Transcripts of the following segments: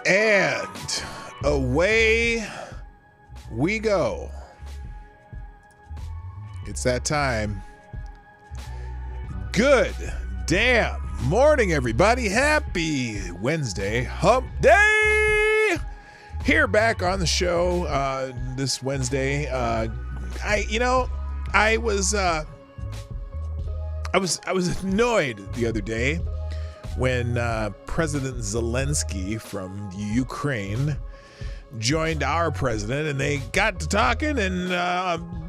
And away we go. It's that time. Good damn morning, everybody. Happy Wednesday, hump day. Here back on the show this Wednesday. I was annoyed the other day when President Zelenskyy from Ukraine joined our president, and they got to talking, and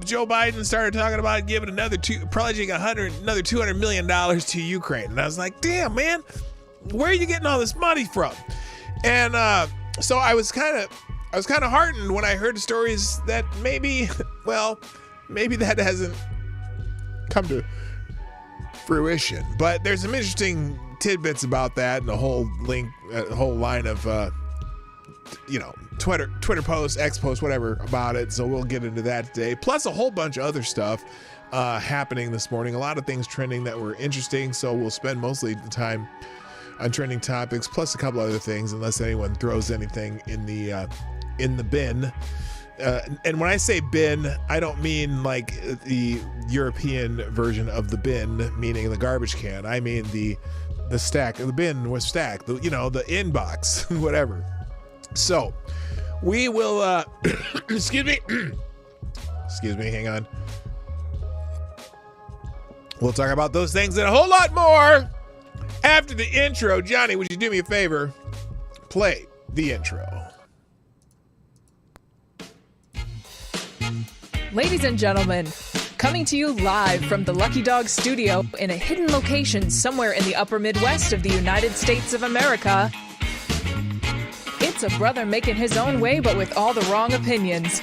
Joe Biden started talking about giving another $200 million to Ukraine. And I was like, damn, man, where are you getting all this money from? And so I was kind of heartened when I heard the stories that maybe that hasn't come to fruition. But there's some interesting tidbits about that, and a whole line of Twitter posts, X posts, whatever about it. So we'll get into that today. Plus a whole bunch of other stuff happening this morning. A lot of things trending that were interesting. So we'll spend mostly the time on trending topics, plus a couple other things, unless anyone throws anything in the bin. And when I say bin, I don't mean like the European version of the bin, meaning the garbage can. I mean the stack. The bin was stacked. The inbox, whatever. So we will excuse me, hang on. We'll talk about those things and a whole lot more after the intro. Johnny, would you do me a favor? Play the intro. Ladies and gentlemen, coming to you live from the Lucky Dog studio in a hidden location somewhere in the upper Midwest of the United States of America, it's a brother making his own way, but with all the wrong opinions.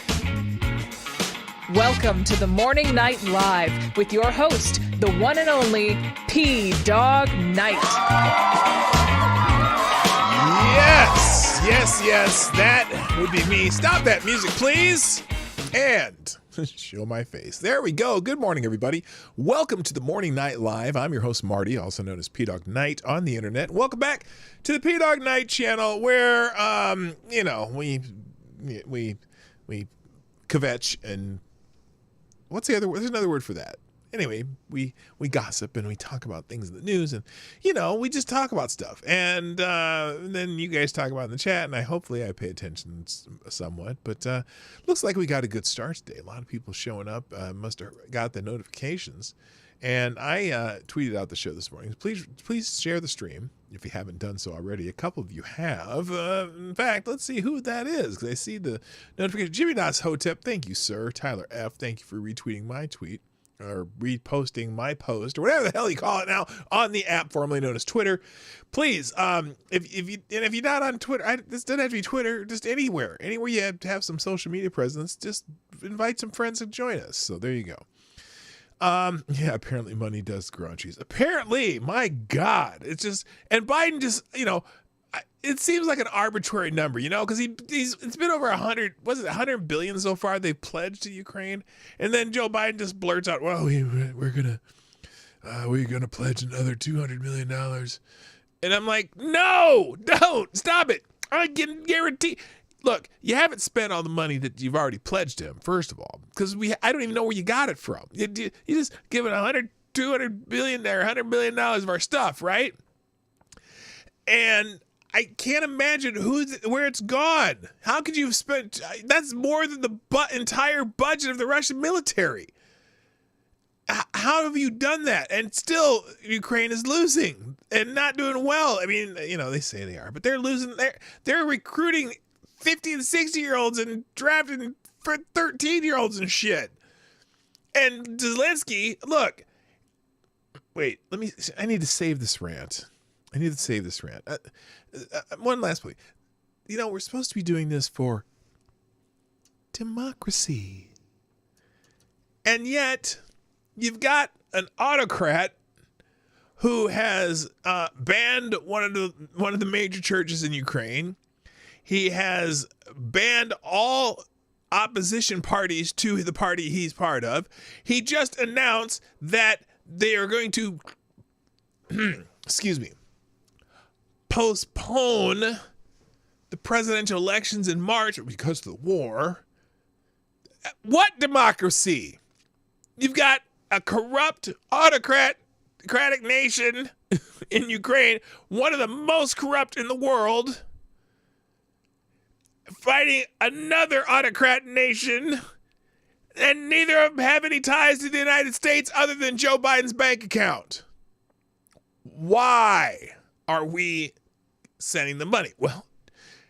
Welcome to the Morning Night Live with your host, the one and only P-Dog Knight. Yes, that would be me. Stop that music, please. And show my face. There we go. Good morning, everybody. Welcome to the Morning Night Live. I'm your host, Marty, also known as P-Dog Knight on the internet. Welcome back to the P-Dog Knight channel, where we kvetch and what's the other word? There's another word for that. Anyway, we gossip and we talk about things in the news, and we just talk about stuff, and then you guys talk about it in the chat, and hopefully I pay attention somewhat. But looks like we got a good start today. A lot of people showing up. Must have got the notifications, and I tweeted out the show this morning. Please share the stream if you haven't done so already. A couple of you have. In fact, let's see who that is, because I see the notification. Jimmy Dots Hotep, thank you, sir. Tyler F, thank you for retweeting my tweet, or reposting my post, or whatever the hell you call it now, on the app formerly known as Twitter. Please, if you're not on Twitter, this doesn't have to be Twitter, just anywhere you have to have some social media presence, just invite some friends to join us. So there you go. Apparently money does grow on trees. Apparently, my God, it's just, and Biden just, it seems like an arbitrary number, because it's been over 100 billion so far they've pledged to Ukraine, and then Joe Biden just blurts out, well, we're gonna pledge another $200 million, and I'm like, no, don't, stop it. I can guarantee. Look, you haven't spent all the money that you've already pledged him, first of all, because I don't even know where you got it from. You just give it $200 billion there, $100 billion of our stuff, right? And I can't imagine where it's gone. How could you have spent? That's more than the entire budget of the Russian military. How have you done that? And still, Ukraine is losing and not doing well. I mean, they say they are, but they're losing. They're recruiting 50 and 60-year-olds and drafting 13-year-olds and shit. And Zelenskyy, look. Wait, I need to save this rant. One last point. We're supposed to be doing this for democracy. And yet, you've got an autocrat who has banned one of the major churches in Ukraine. He has banned all opposition parties to the party he's part of. He just announced that they are going to, postpone the the presidential elections in March because of the war. What democracy? You've got a corrupt, autocratic nation in Ukraine, one of the most corrupt in the world, fighting another autocrat nation, and neither of them have any ties to the United States other than Joe Biden's bank account. Why are we sending the money? Well,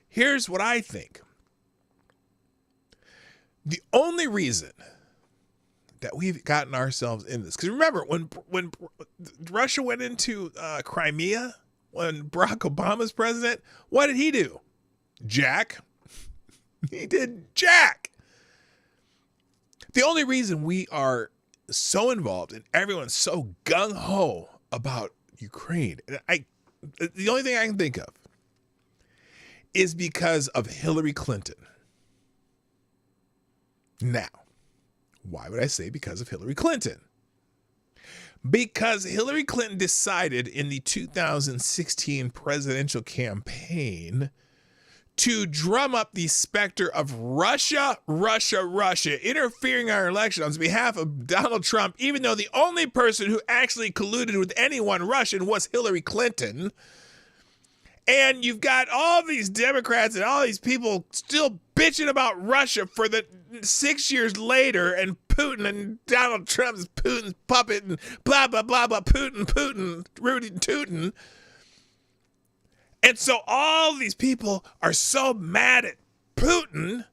here's what I think. The only reason that we've gotten ourselves in this, because remember when Russia went into Crimea, when Barack Obama's president, what did he do? Jack. He did jack. The only reason we are so involved and everyone's so gung-ho about Ukraine, the only thing I can think of is because of Hillary Clinton. Now, why would I say because of Hillary Clinton? Because Hillary Clinton decided in the 2016 presidential campaign to drum up the specter of Russia interfering in our election on behalf of Donald Trump, even though the only person who actually colluded with anyone Russian was Hillary Clinton. And you've got all these Democrats and all these people still bitching about Russia for the 6 years later, and Putin and Donald Trump's Putin's puppet and blah, blah, blah, blah, Putin, rootin' tootin'. And so all these people are so mad at Putin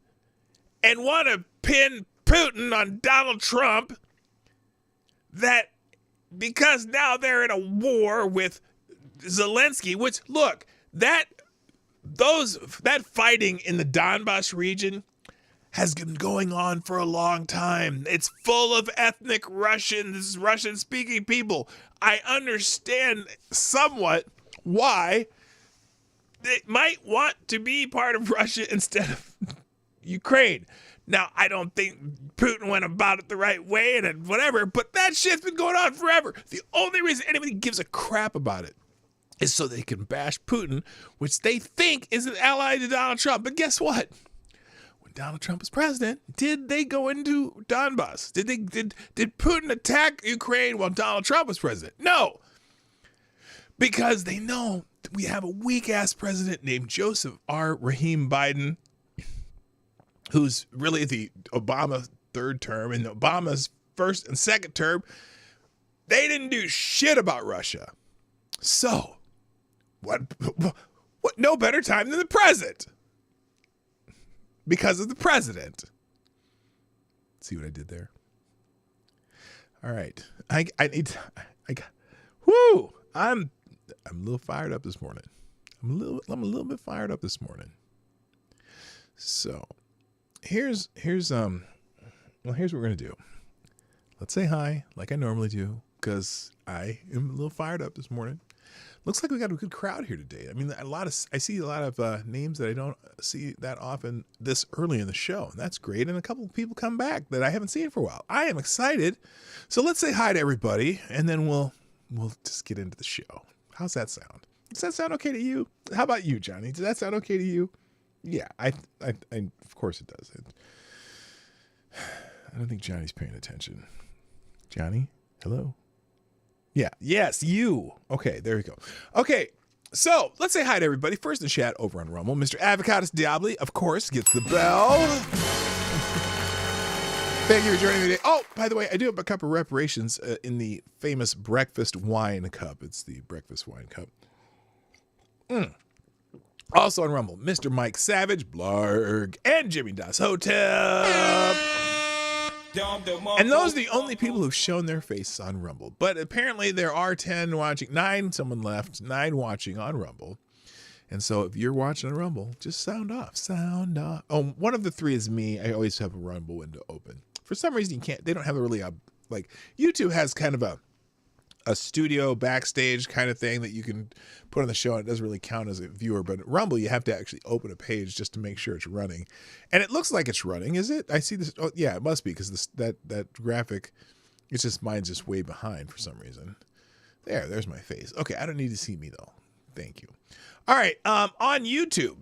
and want to pin Putin on Donald Trump that because now they're in a war with Zelenskyy, which, look, that fighting in the Donbass region has been going on for a long time. It's full of ethnic Russians, Russian-speaking people. I understand somewhat why they might want to be part of Russia instead of Ukraine. Now, I don't think Putin went about it the right way and whatever, but that shit's been going on forever. The only reason anybody gives a crap about it is so they can bash Putin, which they think is an ally to Donald Trump. But guess what? When Donald Trump was president, did they go into Donbass? Did Putin attack Ukraine while Donald Trump was president? No. Because they know that we have a weak-ass president named Joseph R. Rahim Biden, who's really the Obama third term, and Obama's first and second term, they didn't do shit about Russia. So, what no better time than the present. Because of the president. See what I did there? All right. I'm a little fired up this morning. I'm a little bit fired up this morning. So, here's what we're going to do. Let's say hi like I normally do, because I am a little fired up this morning. Looks like we got a good crowd here today. I mean, I see a lot of names that I don't see that often this early in the show, and that's great. And a couple of people come back that I haven't seen for a while. I am excited. So let's say hi to everybody, and then we'll just get into the show. How's that sound? Does that sound okay to you? How about you, Johnny? Does that sound okay to you? Yeah, I of course it does. I don't think Johnny's paying attention. Johnny, hello. Yeah. Yes, you. Okay, there we go. Okay, so let's say hi to everybody. First in chat over on Rumble, Mr. Avocados Diabli, of course, gets the bell. Thank you for joining me today. Oh, by the way, I do have a cup of reparations in the famous breakfast wine cup. It's the breakfast wine cup. Also on Rumble, Mr. Mike Savage, Blarg, and Jimmy Das Hotel. And those are the only people who've shown their faces on Rumble. But apparently there are 10 watching, 9, someone left, 9 watching on Rumble. And so if you're watching on Rumble, just sound off. Oh, one of the 3 is me. I always have a Rumble window open. For some reason, they don't have like YouTube has kind of a studio backstage kind of thing that you can put on the show, and it doesn't really count as a viewer. But at Rumble, you have to actually open a page just to make sure it's running. And it looks like it's running, is it? I see this. Oh, yeah, it must be, because that graphic, it's just mine's just way behind for some reason. There's my face. Okay, I don't need to see me though. Thank you. All right, on YouTube,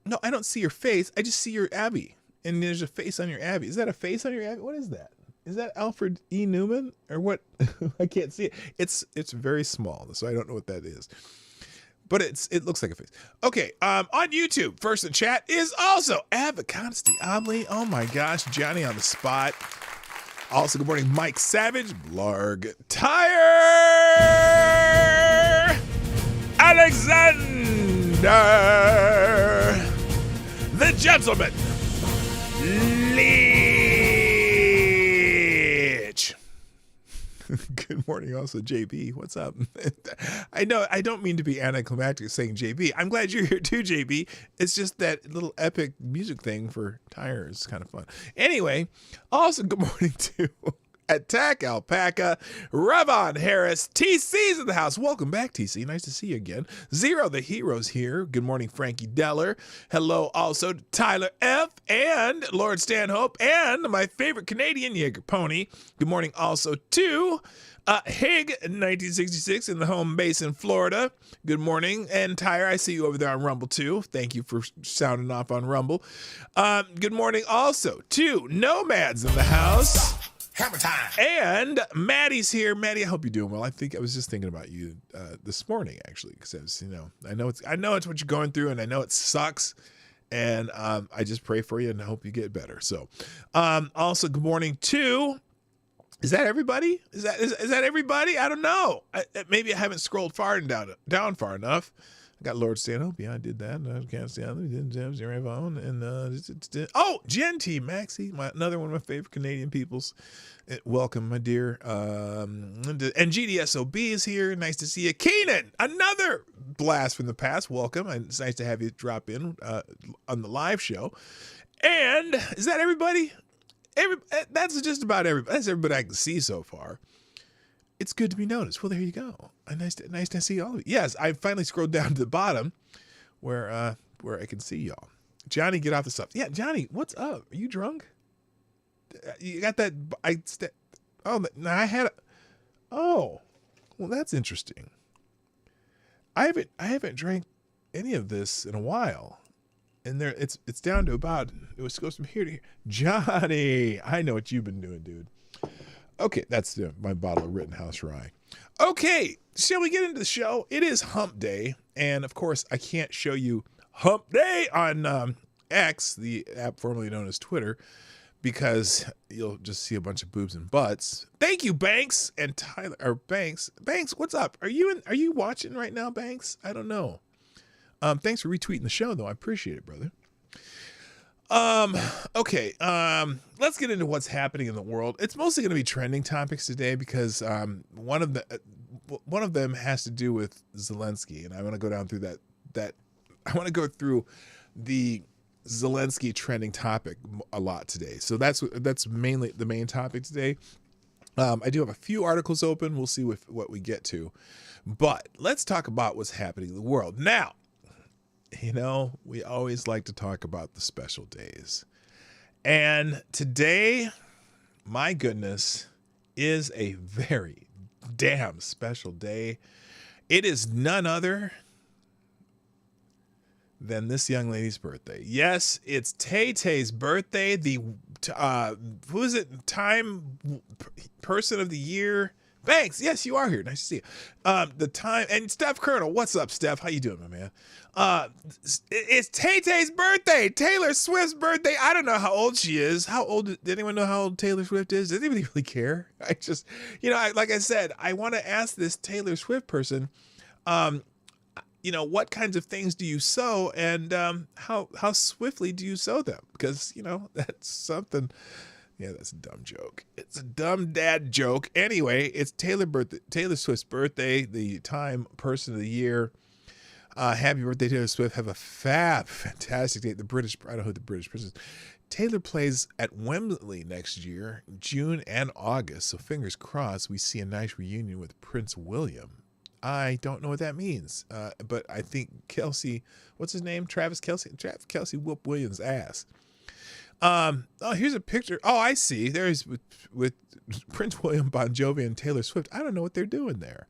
No, I don't see your face. I just see your Abby. And there's a face on your Abby. Is that a face on your Abby? What is that? Is that Alfred E. Newman or what? I can't see it. It's very small, so I don't know what that is. But it looks like a face. Okay, on YouTube, first in chat is also Avocats Diabli. Oh my gosh, Johnny on the spot. Also, good morning, Mike Savage, Blarg Tire, Alexander, the gentleman, Leech. Good morning, also JB. What's up? I know I don't mean to be anticlimactic saying JB. I'm glad you're here too, JB. It's just that little epic music thing for Tire is kind of fun. Anyway, also good morning to Attack Alpaca, Revon Harris, TC's in the house. Welcome back, TC. Nice to see you again. Zero the Heroes here. Good morning, Frankie Deller. Hello also to Tyler F. and Lord Stanhope and my favorite Canadian Jaeger Pony. Good morning also to Hig 1966 in the home base in Florida. Good morning. And Tyre, I see you over there on Rumble too. Thank you for sounding off on Rumble. Good morning also to Nomads in the house. Hammer time. And Maddie's here. Maddie, I hope you're doing well. I was just thinking about you this morning, actually, because I know it's what you're going through, and I know it sucks. And I just pray for you and I hope you get better. So, also, good morning to. Is that everybody? Is that everybody? I don't know. Maybe I haven't scrolled far down far enough. I got Lord Stanhope. Yeah, I did that. I can't stand it. Zero phone and Jen T Maxie, another one of my favorite Canadian peoples. Welcome, my dear. And GDSOB is here. Nice to see you, Keenan. Another blast from the past. Welcome. It's nice to have you drop in on the live show. And is that everybody? That's just about everybody. That's everybody I can see so far. It's good to be noticed. Well, there you go. Nice to see all of you. Yes, I finally scrolled down to the bottom where I can see y'all. Johnny, get off the stuff. Yeah, Johnny, what's up? Are you drunk? You got that? Oh, well, that's interesting. I haven't drank any of this in a while, and it's down to about. It was supposed to be here to here. Johnny, I know what you've been doing, dude. Okay, that's my bottle of Rittenhouse Rye. Okay, shall we get into the show? It is Hump Day, and of course, I can't show you Hump Day on X, the app formerly known as Twitter, because you'll just see a bunch of boobs and butts. Thank you, Banks and Tyler. Or Banks, what's up? Are you watching right now, Banks? I don't know. Thanks for retweeting the show, though. I appreciate it, brother. Okay. Let's get into what's happening in the world. It's mostly going to be trending topics today because one of them has to do with Zelenskyy, and I want to go down through that. I want to go through the Zelenskyy trending topic a lot today. So that's mainly the main topic today. I do have a few articles open. We'll see what we get to, but let's talk about what's happening in the world now. We always like to talk about the special days. And today, my goodness, is a very damn special day. It is none other than this young lady's birthday. Yes, it's Tay-Tay's birthday. The, who is it? Time Person of the Year. Banks, yes, you are here. Nice to see you. The time, and Steph Colonel, what's up, Steph? How you doing, my man? It's Tay-Tay's birthday, Taylor Swift's birthday. I don't know how old she is. How old? Did anyone know how old Taylor Swift is? Does anybody really care? I just, like I said, I want to ask this Taylor Swift person, what kinds of things do you sow, and how swiftly do you sow them? Because that's something. Yeah, that's a dumb joke. It's a dumb dad joke. Anyway, it's Taylor Swift's birthday, the Time Person of the Year. Happy birthday, Taylor Swift. Have a fantastic day. I don't know who the British person is. Taylor plays at Wembley next year, June and August. So fingers crossed we see a nice reunion with Prince William. I don't know what that means, but I think Kelsey, what's his name? Travis Kelsey whooped Williams' ass. Here's a picture. Oh, I see. There's with Prince William, Bon Jovi, and Taylor Swift. I don't know what they're doing there.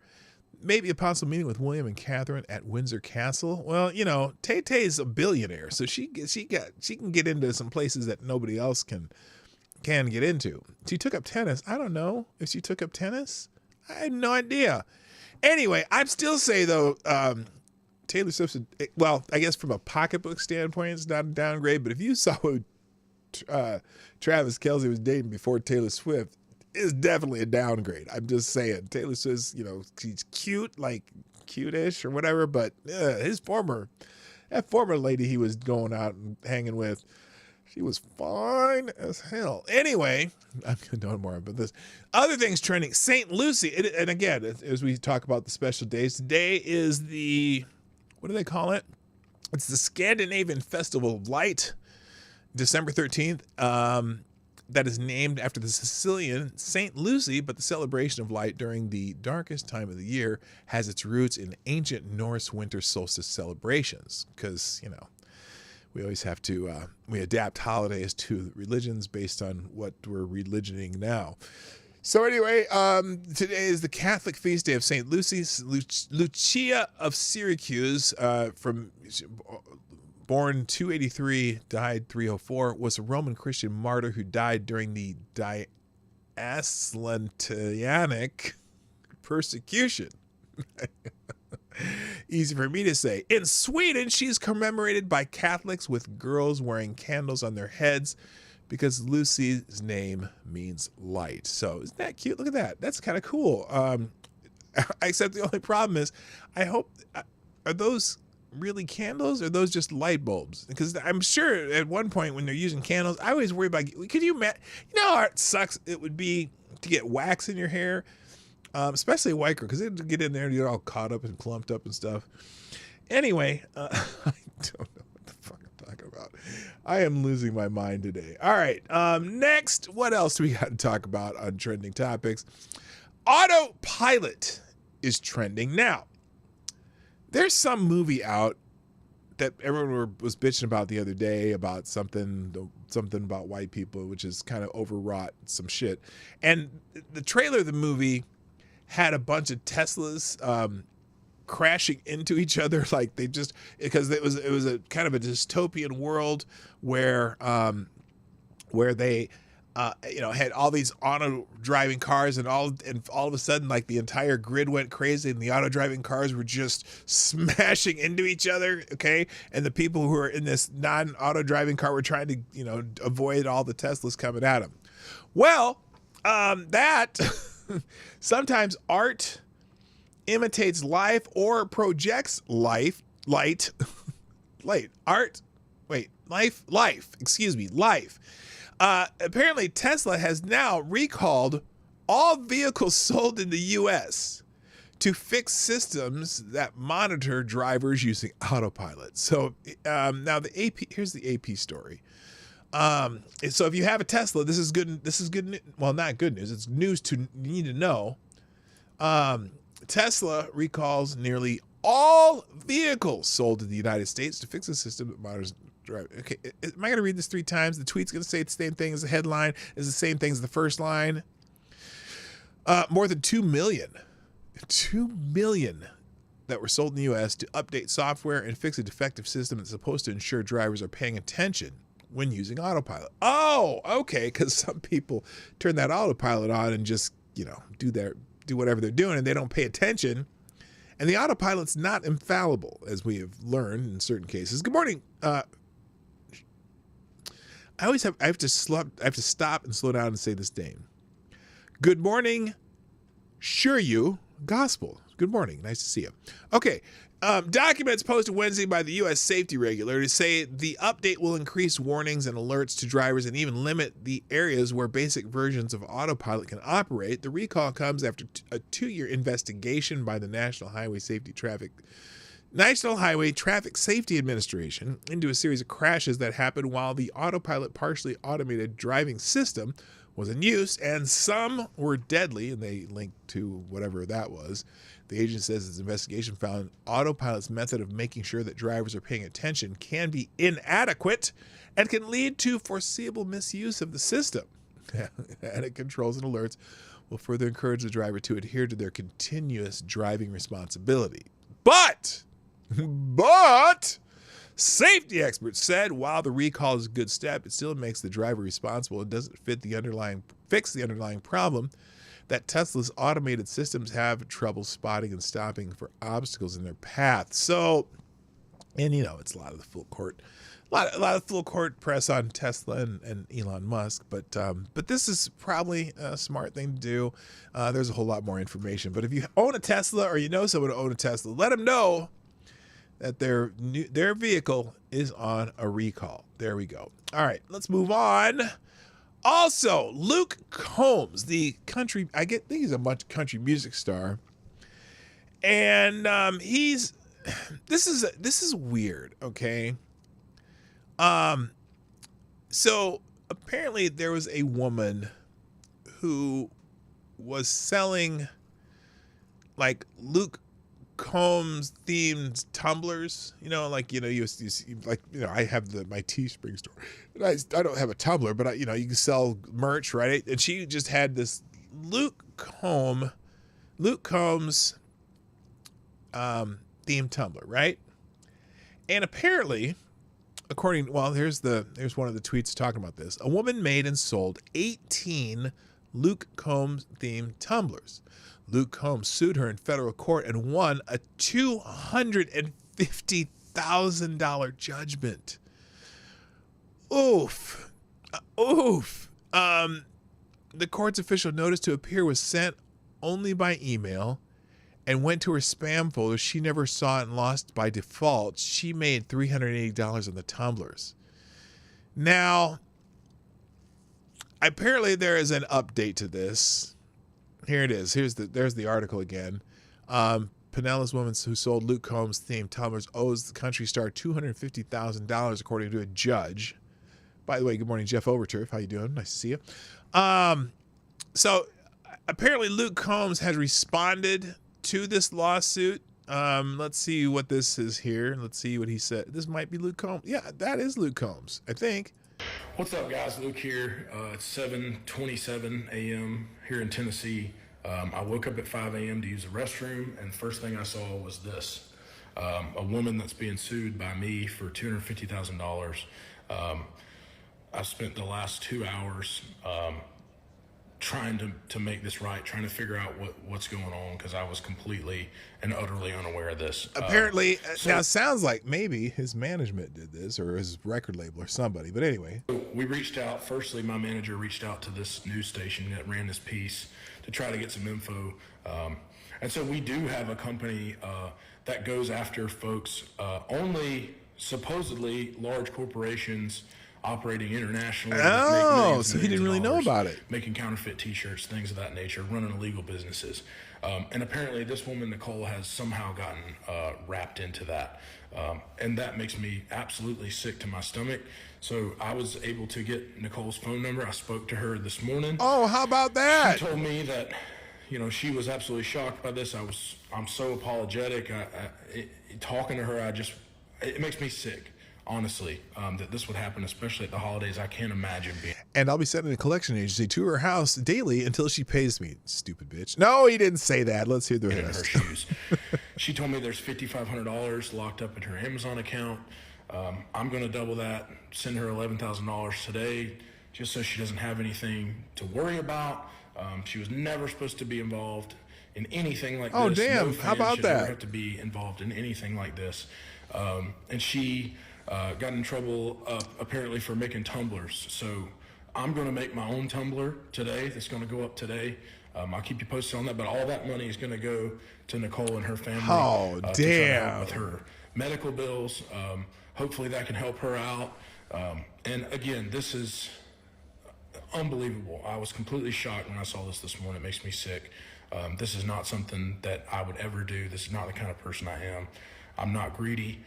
maybe a possible meeting with William and Catherine at Windsor Castle. Well, you know, Tay-Tay's a billionaire, so she can get into some places that nobody else can get into. She took up tennis. I don't know if she took up tennis. I have no idea. Anyway, I'd still say though, Taylor Swift's, well, I guess from a pocketbook standpoint, it's not a downgrade. But if you saw who Travis Kelce was dating before Taylor Swift, is definitely a downgrade. I'm just saying. Taylor Swift's, you know, she's cute, like cute-ish or whatever, but that former lady he was going out and hanging with, she was fine as hell. Anyway, I'm going to know more about this. Other things trending. St. Lucie, and again, as we talk about the special days, today is the, what do they call it? It's the Scandinavian Festival of Light, December 13th. That is named after the Sicilian St. Lucie, but the celebration of light during the darkest time of the year has its roots in ancient Norse winter solstice celebrations. Because, you know, we always have to, we adapt holidays to religions based on what we're religioning now. So anyway, today is the Catholic feast day of St. Lucie. Lucia of Syracuse, born 283, died 304, was a Roman Christian martyr who died during the Diocletianic persecution. Easy for me to say. In Sweden, she's commemorated by Catholics with girls wearing candles on their heads because Lucy's name means light. So isn't that cute? Look at that. That's kind of cool. Except the only problem is, I hope, are those really candles, or are those just light bulbs? Because I'm sure at one point when they're using candles, I always worry about, could you imagine, you know how it sucks it would be to get wax in your hair, especially a white girl, because it'd get in there and you're all caught up and clumped up and stuff. Anyway, I don't know what the fuck I'm talking about. I am losing my mind today. All right, next, what else do we got to talk about on trending topics? Autopilot is trending now. There's some movie out that everyone was bitching about the other day about something about white people, which is kind of overwrought some shit. And the trailer of the movie had a bunch of Teslas crashing into each other, like they just, because it was a kind of a dystopian world where they had all these auto driving cars, and all of a sudden, like, the entire grid went crazy and the auto driving cars were just smashing into each other. Okay. And the people who were in this non-auto driving car were trying to, avoid all the Teslas coming at them. Well, that sometimes art imitates life or projects life. Apparently, Tesla has now recalled all vehicles sold in the U.S. to fix systems that monitor drivers using autopilot. So now the AP, here's the AP story. So if you have a Tesla, this is good. Well, not good news. It's news you need to know. Tesla recalls nearly all vehicles sold in the United States to fix a system that monitors drivers. Okay, am I going to read this 3 times? The tweet's going to say the same thing as the headline, is the same thing as the first line. More than 2 million that were sold in the U.S. to update software and fix a defective system that's supposed to ensure drivers are paying attention when using autopilot. Oh, okay, because some people turn that autopilot on and just, do whatever they're doing, and they don't pay attention. And the autopilot's not infallible, as we have learned in certain cases. Good morning. I have to stop and slow down and say this name. Good morning, sure you gospel. Good morning. Nice to see you. Okay. Documents posted Wednesday by the U.S. safety regulators say the update will increase warnings and alerts to drivers and even limit the areas where basic versions of autopilot can operate. The recall comes after a 2-year investigation by the National Highway Traffic Safety Administration into a series of crashes that happened while the autopilot partially automated driving system was in use, and some were deadly, and they linked to whatever that was. The agency says its investigation found autopilot's method of making sure that drivers are paying attention can be inadequate and can lead to foreseeable misuse of the system. And it controls and alerts will further encourage the driver to adhere to their continuous driving responsibility. But safety experts said while the recall is a good step, it still makes the driver responsible. It doesn't fix the underlying problem that Tesla's automated systems have trouble spotting and stopping for obstacles in their path. So, and it's a lot of the full court press on Tesla and Elon Musk, but this is probably a smart thing to do. There's a whole lot more information, but if you own a Tesla or you know someone who owns a Tesla, let them know that their vehicle is on a recall. There we go. All right, let's move on. Also, Luke Combs, the country, I think he's a much country music star, and this is weird. Okay. So apparently there was a woman who was selling like Luke Combs themed tumblers, you I have my Teespring store. I don't have a tumbler, but you can sell merch, right? And she just had this Luke Combs themed tumbler, right? And apparently, here's one of the tweets talking about this. A woman made and sold 18 Luke Combs themed tumblers. Luke Combs sued her in federal court and won a $250,000 judgment. Oof. The court's official notice to appear was sent only by email and went to her spam folder. She never saw it and lost by default. She made $380 on the tumblers. Now, apparently there is an update to this. Here it is. There's the article again. Pinellas woman who sold Luke Combs themed tumblers owes the country star $250,000 according to a judge. By the way, good morning, Jeff Overturf. How you doing? Nice to see you. So apparently Luke Combs has responded to this lawsuit. Let's see what this is here. Let's see what he said. This might be Luke Combs. Yeah, that is Luke Combs, I think. What's up, guys? Luke here. It's 7:27 a.m. here in Tennessee. I woke up at 5 a.m. to use the restroom, and the first thing I saw was this. A woman that's being sued by me for $250,000. I spent the last 2 hours trying to make this right, trying to figure out what's going on, because I was completely and utterly unaware of this. Apparently, now it sounds like maybe his management did this, or his record label, or somebody. But anyway, we reached out. Firstly, my manager reached out to this news station that ran this piece to try to get some info. And so we do have a company that goes after folks, only supposedly large corporations operating internationally. Oh, so he didn't really know about it. Making counterfeit T-shirts, things of that nature, running illegal businesses. And apparently this woman, Nicole, has somehow gotten wrapped into that. And that makes me absolutely sick to my stomach. So I was able to get Nicole's phone number. I spoke to her this morning. Oh, how about that? She told me that, she was absolutely shocked by this. I'm so apologetic. Talking to her, it makes me sick. Honestly, that this would happen, especially at the holidays. I can't imagine being. And I'll be sending a collection agency to her house daily until she pays me. Stupid bitch. No, he didn't say that. Let's hear the rest. In her shoes. She told me there's $5,500 locked up in her Amazon account. I'm going to double that, send her $11,000 today, just so she doesn't have anything to worry about. She was never supposed to be involved in anything like this. Oh, damn. No How about should that? Never have to be involved in anything like this. And she got in trouble apparently for making tumblers. So I'm going to make my own tumbler today. That's going to go up today. I'll keep you posted on that. But all that money is going to go to Nicole and her family. Oh, damn! To try to help with her medical bills. Hopefully that can help her out. And again, this is unbelievable. I was completely shocked when I saw this morning. It makes me sick. This is not something that I would ever do. This is not the kind of person I am. I'm not greedy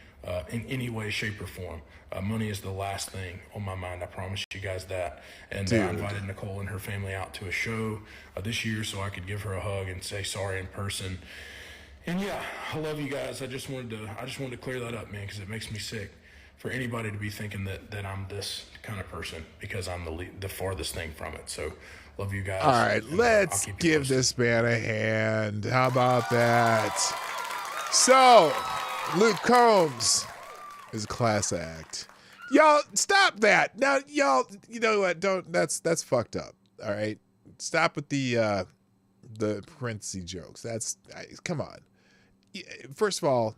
in any way, shape, or form. Money is the last thing on my mind. I promise you guys that. And I invited Nicole and her family out to a show this year so I could give her a hug and say sorry in person. And yeah, I love you guys. I just wanted to clear that up, man, because it makes me sick for anybody to be thinking that I'm this kind of person, because I'm the farthest thing from it. So love you guys. All right, and, let's I'll keep you give posted. this man a hand. How about that? So, Luke Combs is a class act. Y'all, stop that. Now, y'all, you know what? That's fucked up. All right? Stop with the parenthesis jokes. Come on. First of all,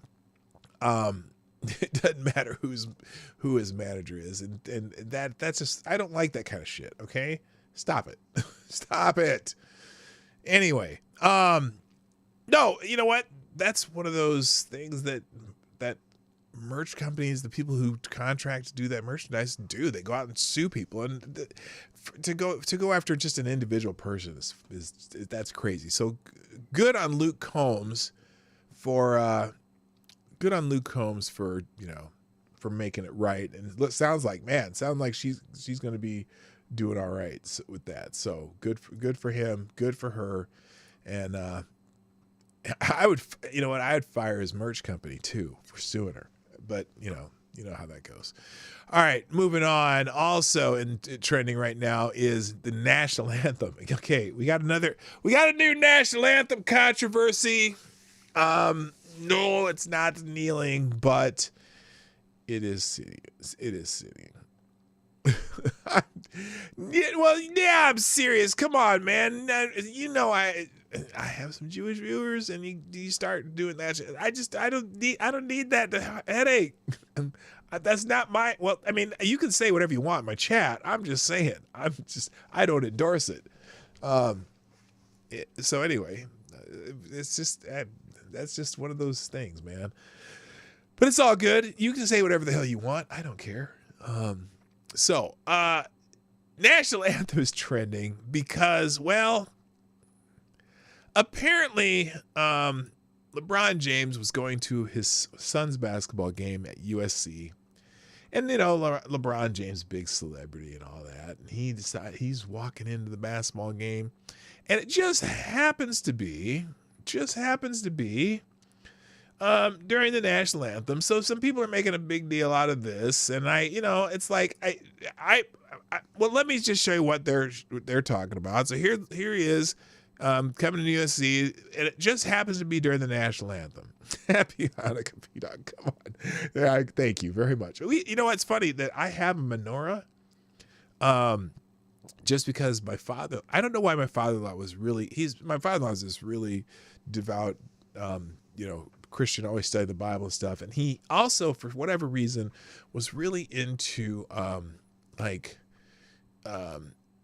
it doesn't matter who his manager is, and that's just, I don't like that kind of shit. Okay, stop it, stop it. Anyway, no, you know what? That's one of those things that merch companies, the people who contract to do that merchandise, do. They go out and sue people, and to go after just an individual person is that's crazy. So good on Luke Combs for. Good on Luke Combs for making it right, and it sounds like she's going to be doing all right with that. So good for him, good for her, and I would fire his merch company too for suing her, but you know how that goes. All right, moving on. Also in trending right now is the national anthem. Okay, we got a new national anthem controversy. No, it's not kneeling, but it is sitting. It is sitting. Yeah, I'm serious. Come on, man. You know I have some Jewish viewers, and you start doing that shit. I don't need that headache. That's not my. Well, I mean, you can say whatever you want in my chat. I'm just saying. I don't endorse it. So anyway, it's just. That's just one of those things, man. But it's all good. You can say whatever the hell you want. I don't care. So, national anthem is trending because, well, apparently, LeBron James was going to his son's basketball game at USC. And, LeBron James, big celebrity and all that. And he decided he's walking into the basketball game. And it just happens to be during the national anthem. So some people are making a big deal out of this, and it's like well, let me just show you what they're talking about. So here he is coming to USC, and it just happens to be during the national anthem. Happy Hanukkah, P-Dog. Come on. Yeah, thank you very much. You know what's funny, that I have a menorah. Just because I don't know why my father-in-law was my father-in-law is this really devout, Christian, always studied the Bible and stuff. And he also, for whatever reason, was really into,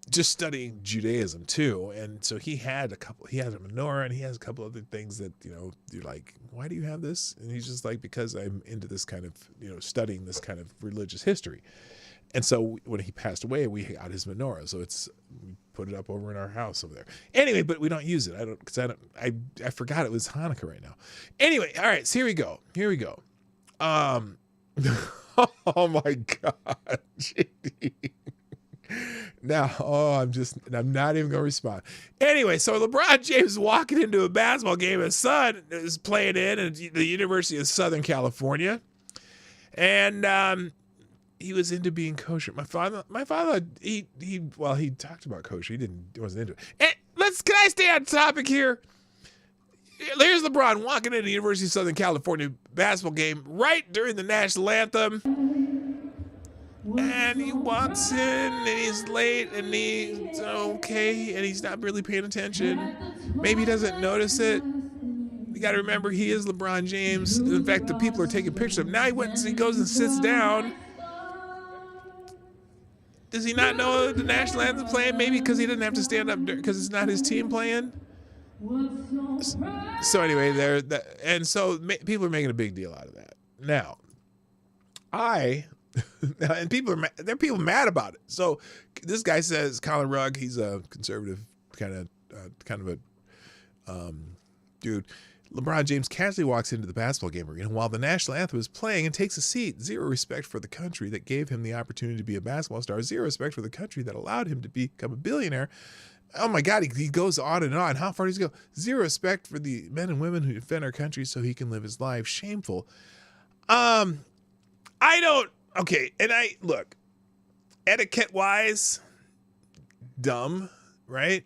just studying Judaism too. And so he had a menorah, and he has a couple other things that, you're like, why do you have this? And he's just like, because I'm into this kind of, studying this kind of religious history. And so when he passed away, we got his menorah. So we put it up over in our house over there. Anyway, but we don't use it. I forgot it was Hanukkah right now. Anyway, all right, so here we go. Oh my God, JD. Now, I'm not even going to respond. Anyway, so LeBron James is walking into a basketball game. His son is playing in the University of Southern California. And, he was into being kosher. My father, he talked about kosher. He wasn't into it. And can I stay on topic here? Here's LeBron walking into the University of Southern California basketball game right during the national anthem. And he walks in, and he's late, and he's okay, and he's not really paying attention. Maybe he doesn't notice it. You got to remember, he is LeBron James. In fact, the people are taking pictures of him. Now he goes and sits down. Does he not know the national anthem playing? Maybe because he doesn't have to stand up because it's not his team playing. So anyway, so people are making a big deal out of that. Now, and people are mad about it. So this guy says, Colin Rugg, he's a conservative kind of a dude. LeBron James casually walks into the basketball game arena while the national anthem is playing and takes a seat. Zero respect for the country that gave him the opportunity to be a basketball star. Zero respect for the country that allowed him to become a billionaire. Oh my God, he goes on and on. How far does he go? Zero respect for the men and women who defend our country so he can live his life. Shameful. I don't Okay, and I look, etiquette wise, dumb, right?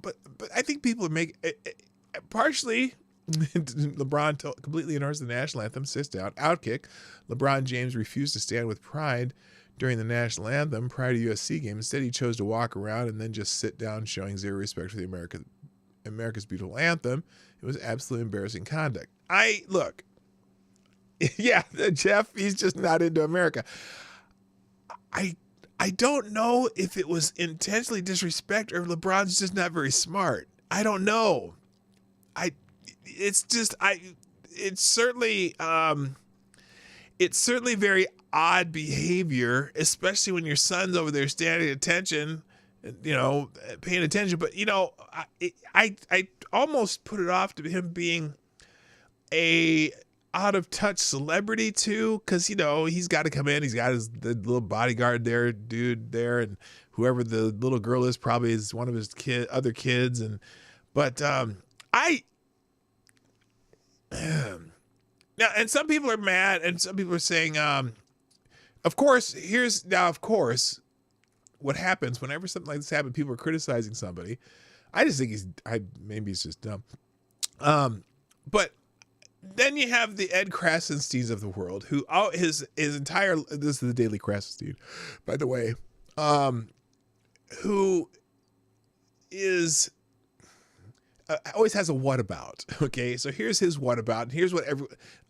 But I think people are making partially. LeBron completely ignores the national anthem, sits down, outkick. LeBron James refused to stand with pride during the national anthem prior to USC game. Instead, he chose to walk around and then just sit down, showing zero respect for the America's beautiful anthem. It was absolutely embarrassing conduct. Look, yeah, Jeff, he's just not into America. I don't know if it was intentionally disrespect or if LeBron's just not very smart. I don't know. It's certainly very odd behavior, especially when your son's over there standing at attention, paying attention. But I almost put it off to him being a out of touch celebrity too, because he's got to come in. He's got the little bodyguard dude there, and whoever the little girl is probably is one of his other kids, but now, and some people are mad, and some people are saying, of course, what happens whenever something like this happens, people are criticizing somebody. I just think maybe he's just dumb. But then you have the Ed Krasensteins of the world, who his entire, this is the Daily Krasenstein, by the way, who is always has a what about. Okay, so here's his what about, and here's what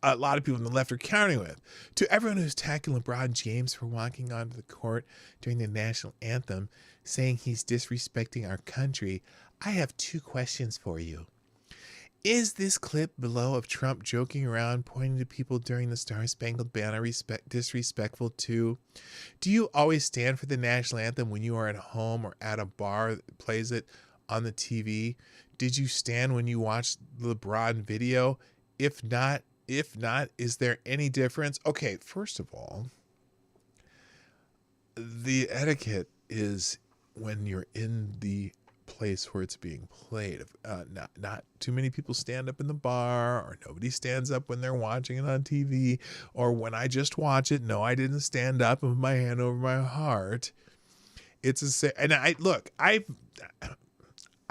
a lot of people on the left are counting with. To everyone who's attacking LeBron James for walking onto the court during the national anthem, saying he's disrespecting our country, I have two questions for you. Is this clip below of Trump joking around, pointing to people during the Star-Spangled Banner disrespectful too? Do you always stand for the national anthem when you are at home or at a bar that plays it on the TV? Did you stand when you watched the LeBron video? If not, is there any difference? Okay, first of all, the etiquette is when you're in the place where it's being played. Not too many people stand up in the bar, or nobody stands up when they're watching it on TV, or when I just watch it. No, I didn't stand up and put my hand over my heart.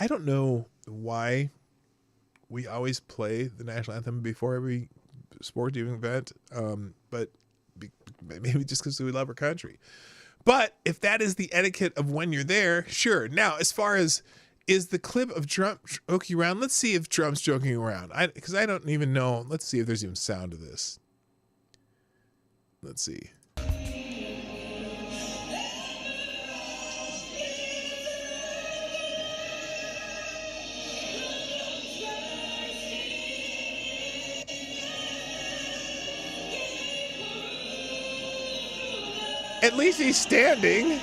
I don't know why we always play the national anthem before every sporting event, but maybe just because we love our country. But if that is the etiquette of when you're there, sure. Now, as far as is the clip of Trump joking around, let's see if Trump's joking around. Because I don't even know. Let's see if there's even sound to this. Let's see. At least he's standing.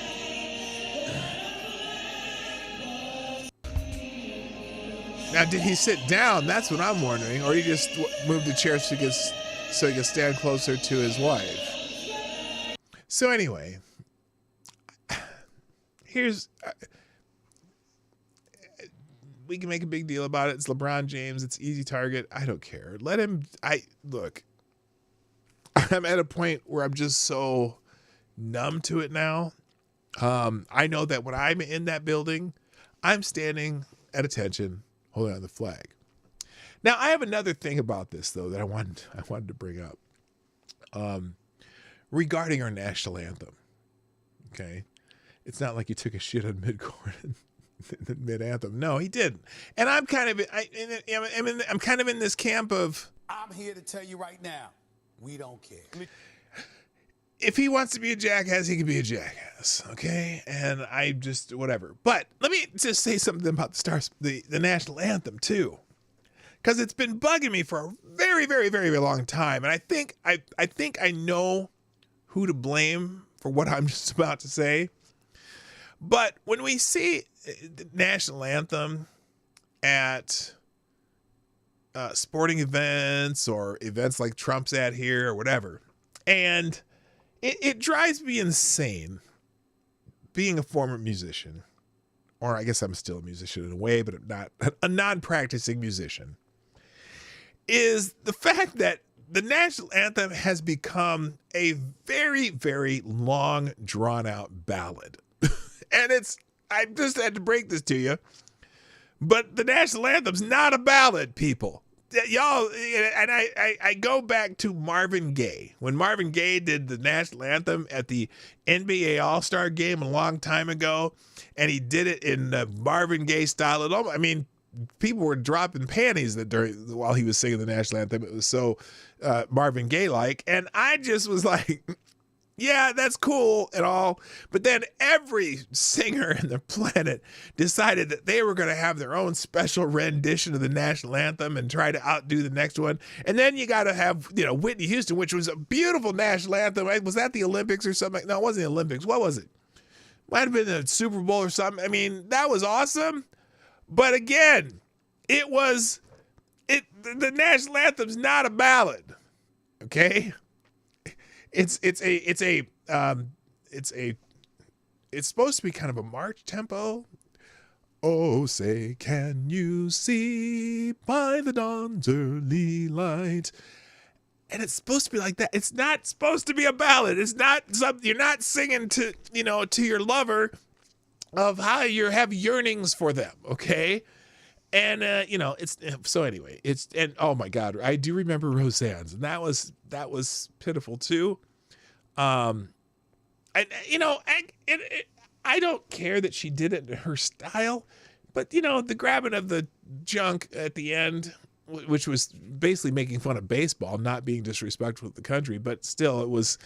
Now, did he sit down? That's what I'm wondering. Or he just moved the chair so he could stand closer to his wife. So anyway, we can make a big deal about it. It's LeBron James. It's easy target. I don't care. Look, I'm at a point where I'm just so numb to it now. I know that when I'm in that building, I'm standing at attention, holding on the flag. Now, I have another thing about this though that I wanted to bring up regarding our national anthem. Okay, it's not like he took a shit on mid-court, mid anthem. No, he didn't. And I'm kind of I'm kind of in this camp of, I'm here to tell you right now, we don't care. If he wants to be a jackass, he can be a jackass, okay? And I just, whatever. But let me just say something about the national anthem, too. Because it's been bugging me for a very, very, very, very long time. And I think I know who to blame for what I'm just about to say. But when we see the national anthem at sporting events or events like Trump's at here or whatever, and it drives me insane, being a former musician, or I guess I'm still a musician in a way, but I'm not a non-practicing musician, is the fact that the national anthem has become a very, very long, drawn-out ballad. And I just had to break this to you, but the national anthem's not a ballad, people. Y'all, and I go back to Marvin Gaye. When Marvin Gaye did the national anthem at the NBA All-Star game a long time ago, and he did it in the Marvin Gaye style. I mean, people were dropping panties while he was singing the national anthem. It was so Marvin Gaye-like, and I just was like, yeah, that's cool and all. But then every singer in the planet decided that they were going to have their own special rendition of the national anthem and try to outdo the next one. And then you got to have, Whitney Houston, which was a beautiful national anthem. Was that the Olympics or something? No, it wasn't the Olympics. What was it? Might have been the Super Bowl or something. I mean, that was awesome. But again, the national anthem's not a ballad. Okay? It's supposed to be kind of a march tempo. Oh, say, can you see by the dawn's early light? And it's supposed to be like that. It's not supposed to be a ballad. It's not something you're not singing to your lover of how you have yearnings for them. Okay. And, so anyway, and oh my God, I do remember Roseanne's, and that was pitiful too. I don't care that she did it in her style, but the grabbing of the junk at the end, which was basically making fun of baseball, not being disrespectful to the country, but still it was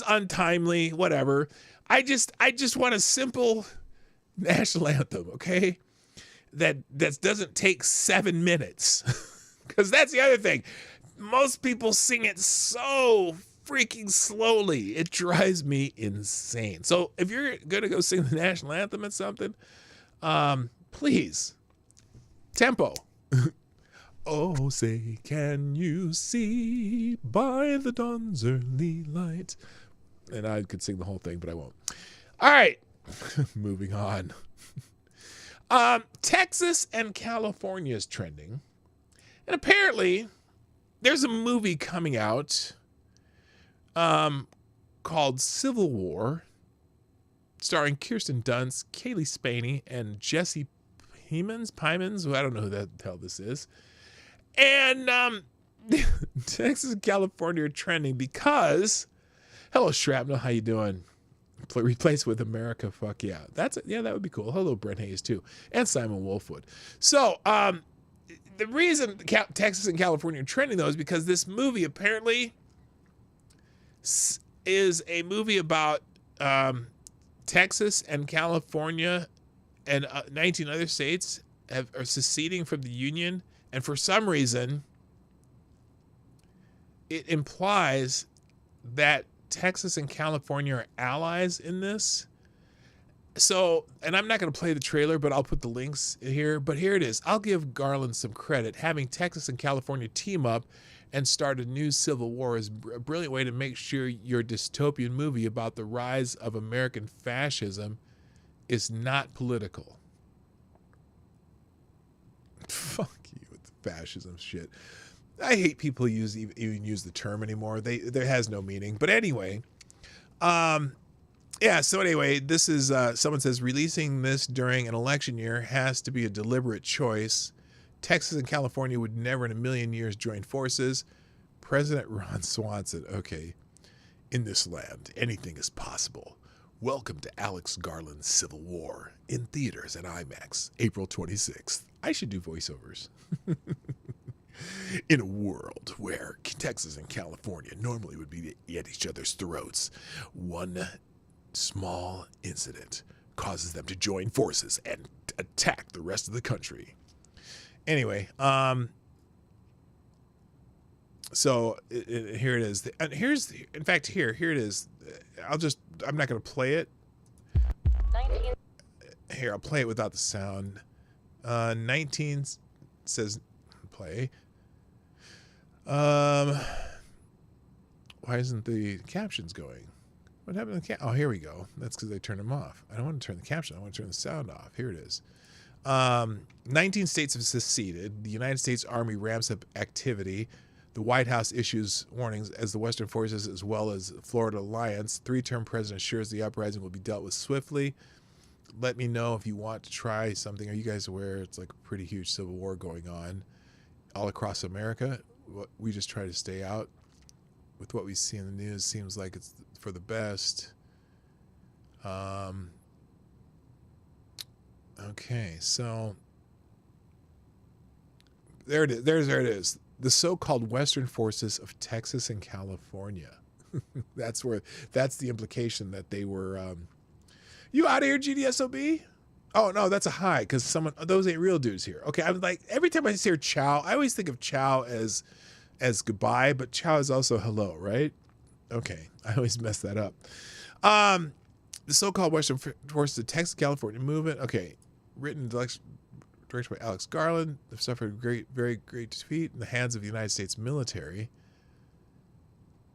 untimely, whatever. I just want a simple national anthem. Okay. That doesn't take 7 minutes, because that's the other thing. Most people sing it so freaking slowly. It drives me insane. So if you're going to go sing the national anthem at something, please, tempo. Oh, say, can you see by the dawn's early light? And I could sing the whole thing, but I won't. All right, moving on. Texas and California is trending. And apparently there's a movie coming out called Civil War, starring Kirsten Dunst, Kaylee Spaney, and Jesse Pymons, who I don't know who the hell this is. And Texas and California are trending because, hello Shrapnel, how you doing? Replace with America, fuck yeah. That would be cool. Hello, Brent Hayes, too. And Simon Wolfwood. So, the reason Texas and California are trending, though, is because this movie apparently is a movie about Texas and California and 19 other states are seceding from the Union. And for some reason, it implies that Texas and California are allies in this. So, and I'm not going to play the trailer, but I'll put the links here. But here it is. I'll give Garland some credit. Having Texas and California team up and start a new civil war is a brilliant way to make sure your dystopian movie about the rise of American fascism is not political. Fuck you with the fascism shit. I hate people even use the term anymore. There has no meaning. But anyway, so anyway, this is someone says releasing this during an election year has to be a deliberate choice. Texas and California would never in a million years join forces. President Ron Swanson. Okay, in this land, anything is possible. Welcome to Alex Garland's Civil War in theaters and IMAX, April 26th. I should do voiceovers. In a world where Texas and California normally would be at each other's throats, one small incident causes them to join forces and attack the rest of the country. Anyway, so here it is. And here it is. I'm not going to play it. Here, I'll play it without the sound. 19 says play. Why isn't the captions going? What happened to the Oh, here we go. That's because I turned them off. I don't want to turn the caption. I want to turn the sound off. Here it is. 19 states have seceded. The United States Army ramps up activity. The White House issues warnings as the Western forces as well as the Florida Alliance. Three-term president assures the uprising will be dealt with swiftly. Let me know if you want to try something. Are you guys aware it's like a pretty huge civil war going on all across America? We just try to stay out. With what we see in the news, seems like it's for the best. Okay, so there it is. There it is. The so-called Western forces of Texas and California. That's the implication that they were. You out of here, GDSOB? Oh no, that's a hi because those ain't real dudes here. Okay, I'm like every time I hear ciao, I always think of ciao as goodbye, but ciao is also hello, right? Okay, I always mess that up. The so-called Western forces of Texas, California movement. Okay, written directed by Alex Garland. They've suffered very great defeat in the hands of the United States military.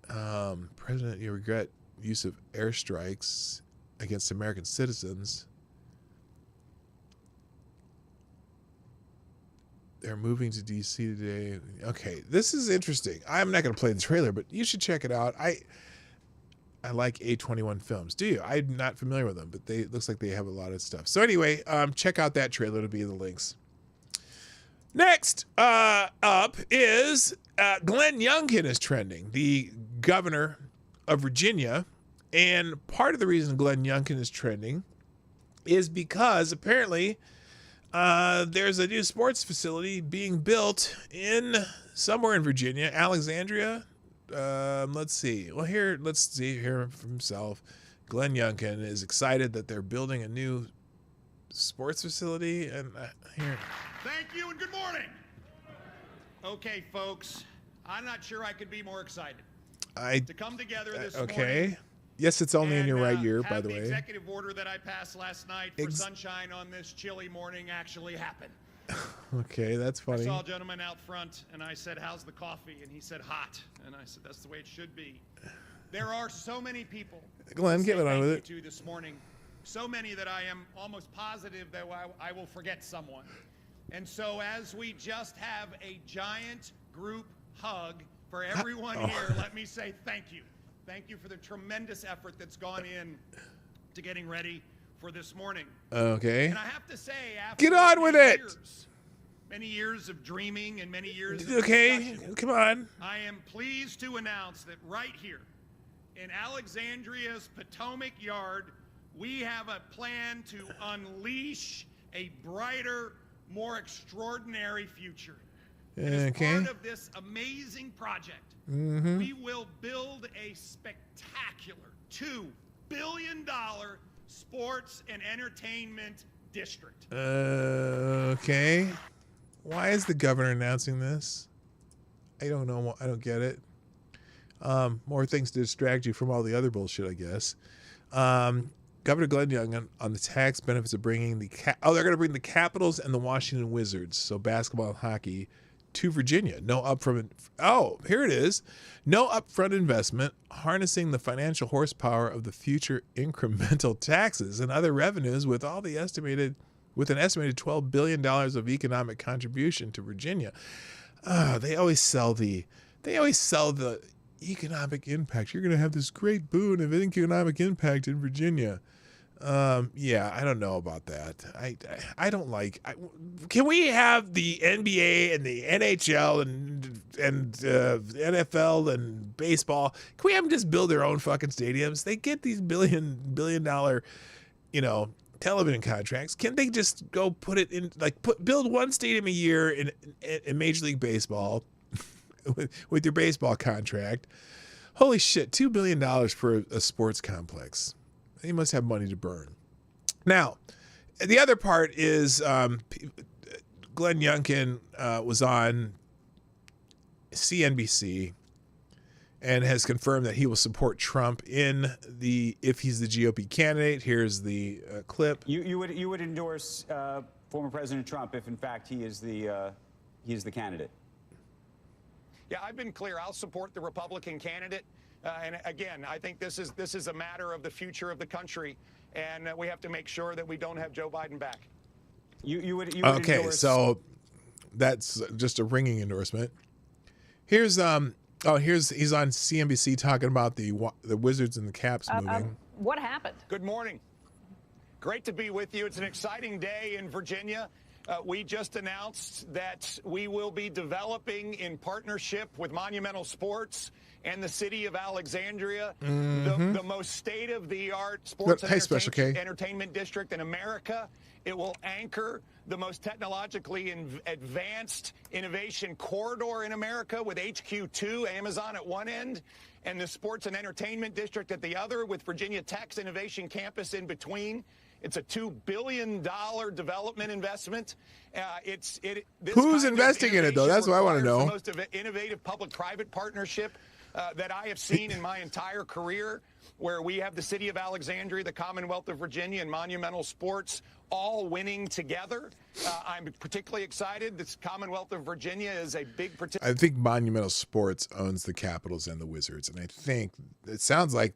President, you regret use of airstrikes against American citizens. They're moving to D.C. today. Okay, this is interesting. I'm not going to play the trailer, but you should check it out. I like A21 Films. Do you? I'm not familiar with them, but it looks like they have a lot of stuff. So anyway, check out that trailer. It'll be in the links. Next up is Glenn Youngkin is trending, the governor of Virginia. And part of the reason Glenn Youngkin is trending is because apparently there's a new sports facility being built somewhere in Virginia, Alexandria. Let's see. Well, let's see here from himself. Glenn Youngkin is excited that they're building a new sports facility. And here. Thank you and good morning. Okay, folks, I'm not sure I could be more excited to come together this morning. Yes, it's only in your right ear, by the way. The executive order that I passed last night for sunshine on this chilly morning actually happened. Okay, that's funny. I saw a gentleman out front, and I said, how's the coffee? And he said, hot. And I said, that's the way it should be. There are so many people Glenn, get on with it. To this morning, so many that I am almost positive that I will forget someone. And so as we just have a giant group hug for everyone here, let me say thank you. Thank you for the tremendous effort that's gone in to getting ready for this morning. Okay. And I have to say, after get on with it. Many years of dreaming and many years of discussion, come on. I am pleased to announce that right here in Alexandria's Potomac Yard, we have a plan to unleash a brighter, more extraordinary future. And as part of this amazing project, we will build a spectacular $2 billion sports and entertainment district. Okay. Why is the governor announcing this? I don't know. I don't get it. More things to distract you from all the other bullshit, I guess. Governor Glenn Youngkin on the tax benefits of bringing they're going to bring the Capitals and the Washington Wizards, so basketball and hockey, to Virginia. Here it is. No upfront investment, harnessing the financial horsepower of the future incremental taxes and other revenues with an estimated $12 billion of economic contribution to Virginia. They always sell the economic impact. You're going to have this great boon of economic impact in Virginia. I don't know about that. I don't like. Can we have the NBA and the NHL and the NFL and baseball? Can we have them just build their own fucking stadiums? They get these billion dollar, television contracts. Can't they just go put it in build one stadium a year in Major League Baseball with your baseball contract? Holy shit, $2 billion for a sports complex. They must have money to burn. Now, the other part is Glenn Youngkin was on CNBC and has confirmed that he will support Trump if he's the GOP candidate. Here's the clip. You would endorse former President Trump if in fact he is the candidate. Yeah, I've been clear. I'll support the Republican candidate. And again, I think this is a matter of the future of the country, and we have to make sure that we don't have Joe Biden back. You would okay, endorse... so that's just a ringing endorsement. Here's he's on CNBC talking about the Wizards and the Caps moving. What happened? Good morning. Great to be with you. It's an exciting day in Virginia. We just announced that we will be developing in partnership with Monumental Sports and the city of Alexandria the most state-of-the-art sports and entertainment district in America. It will anchor the most technologically advanced innovation corridor in America with HQ2, Amazon at one end, and the sports and entertainment district at the other with Virginia Tech's innovation campus in between. It's a $2 billion development investment. Who's investing in it, though? That's what I want to know. The most innovative public-private partnership that I have seen in my entire career, where we have the city of Alexandria, the Commonwealth of Virginia, and Monumental Sports all winning together. I'm particularly excited. This Commonwealth of Virginia is a big I think Monumental Sports owns the Capitals and the Wizards, and I think it sounds like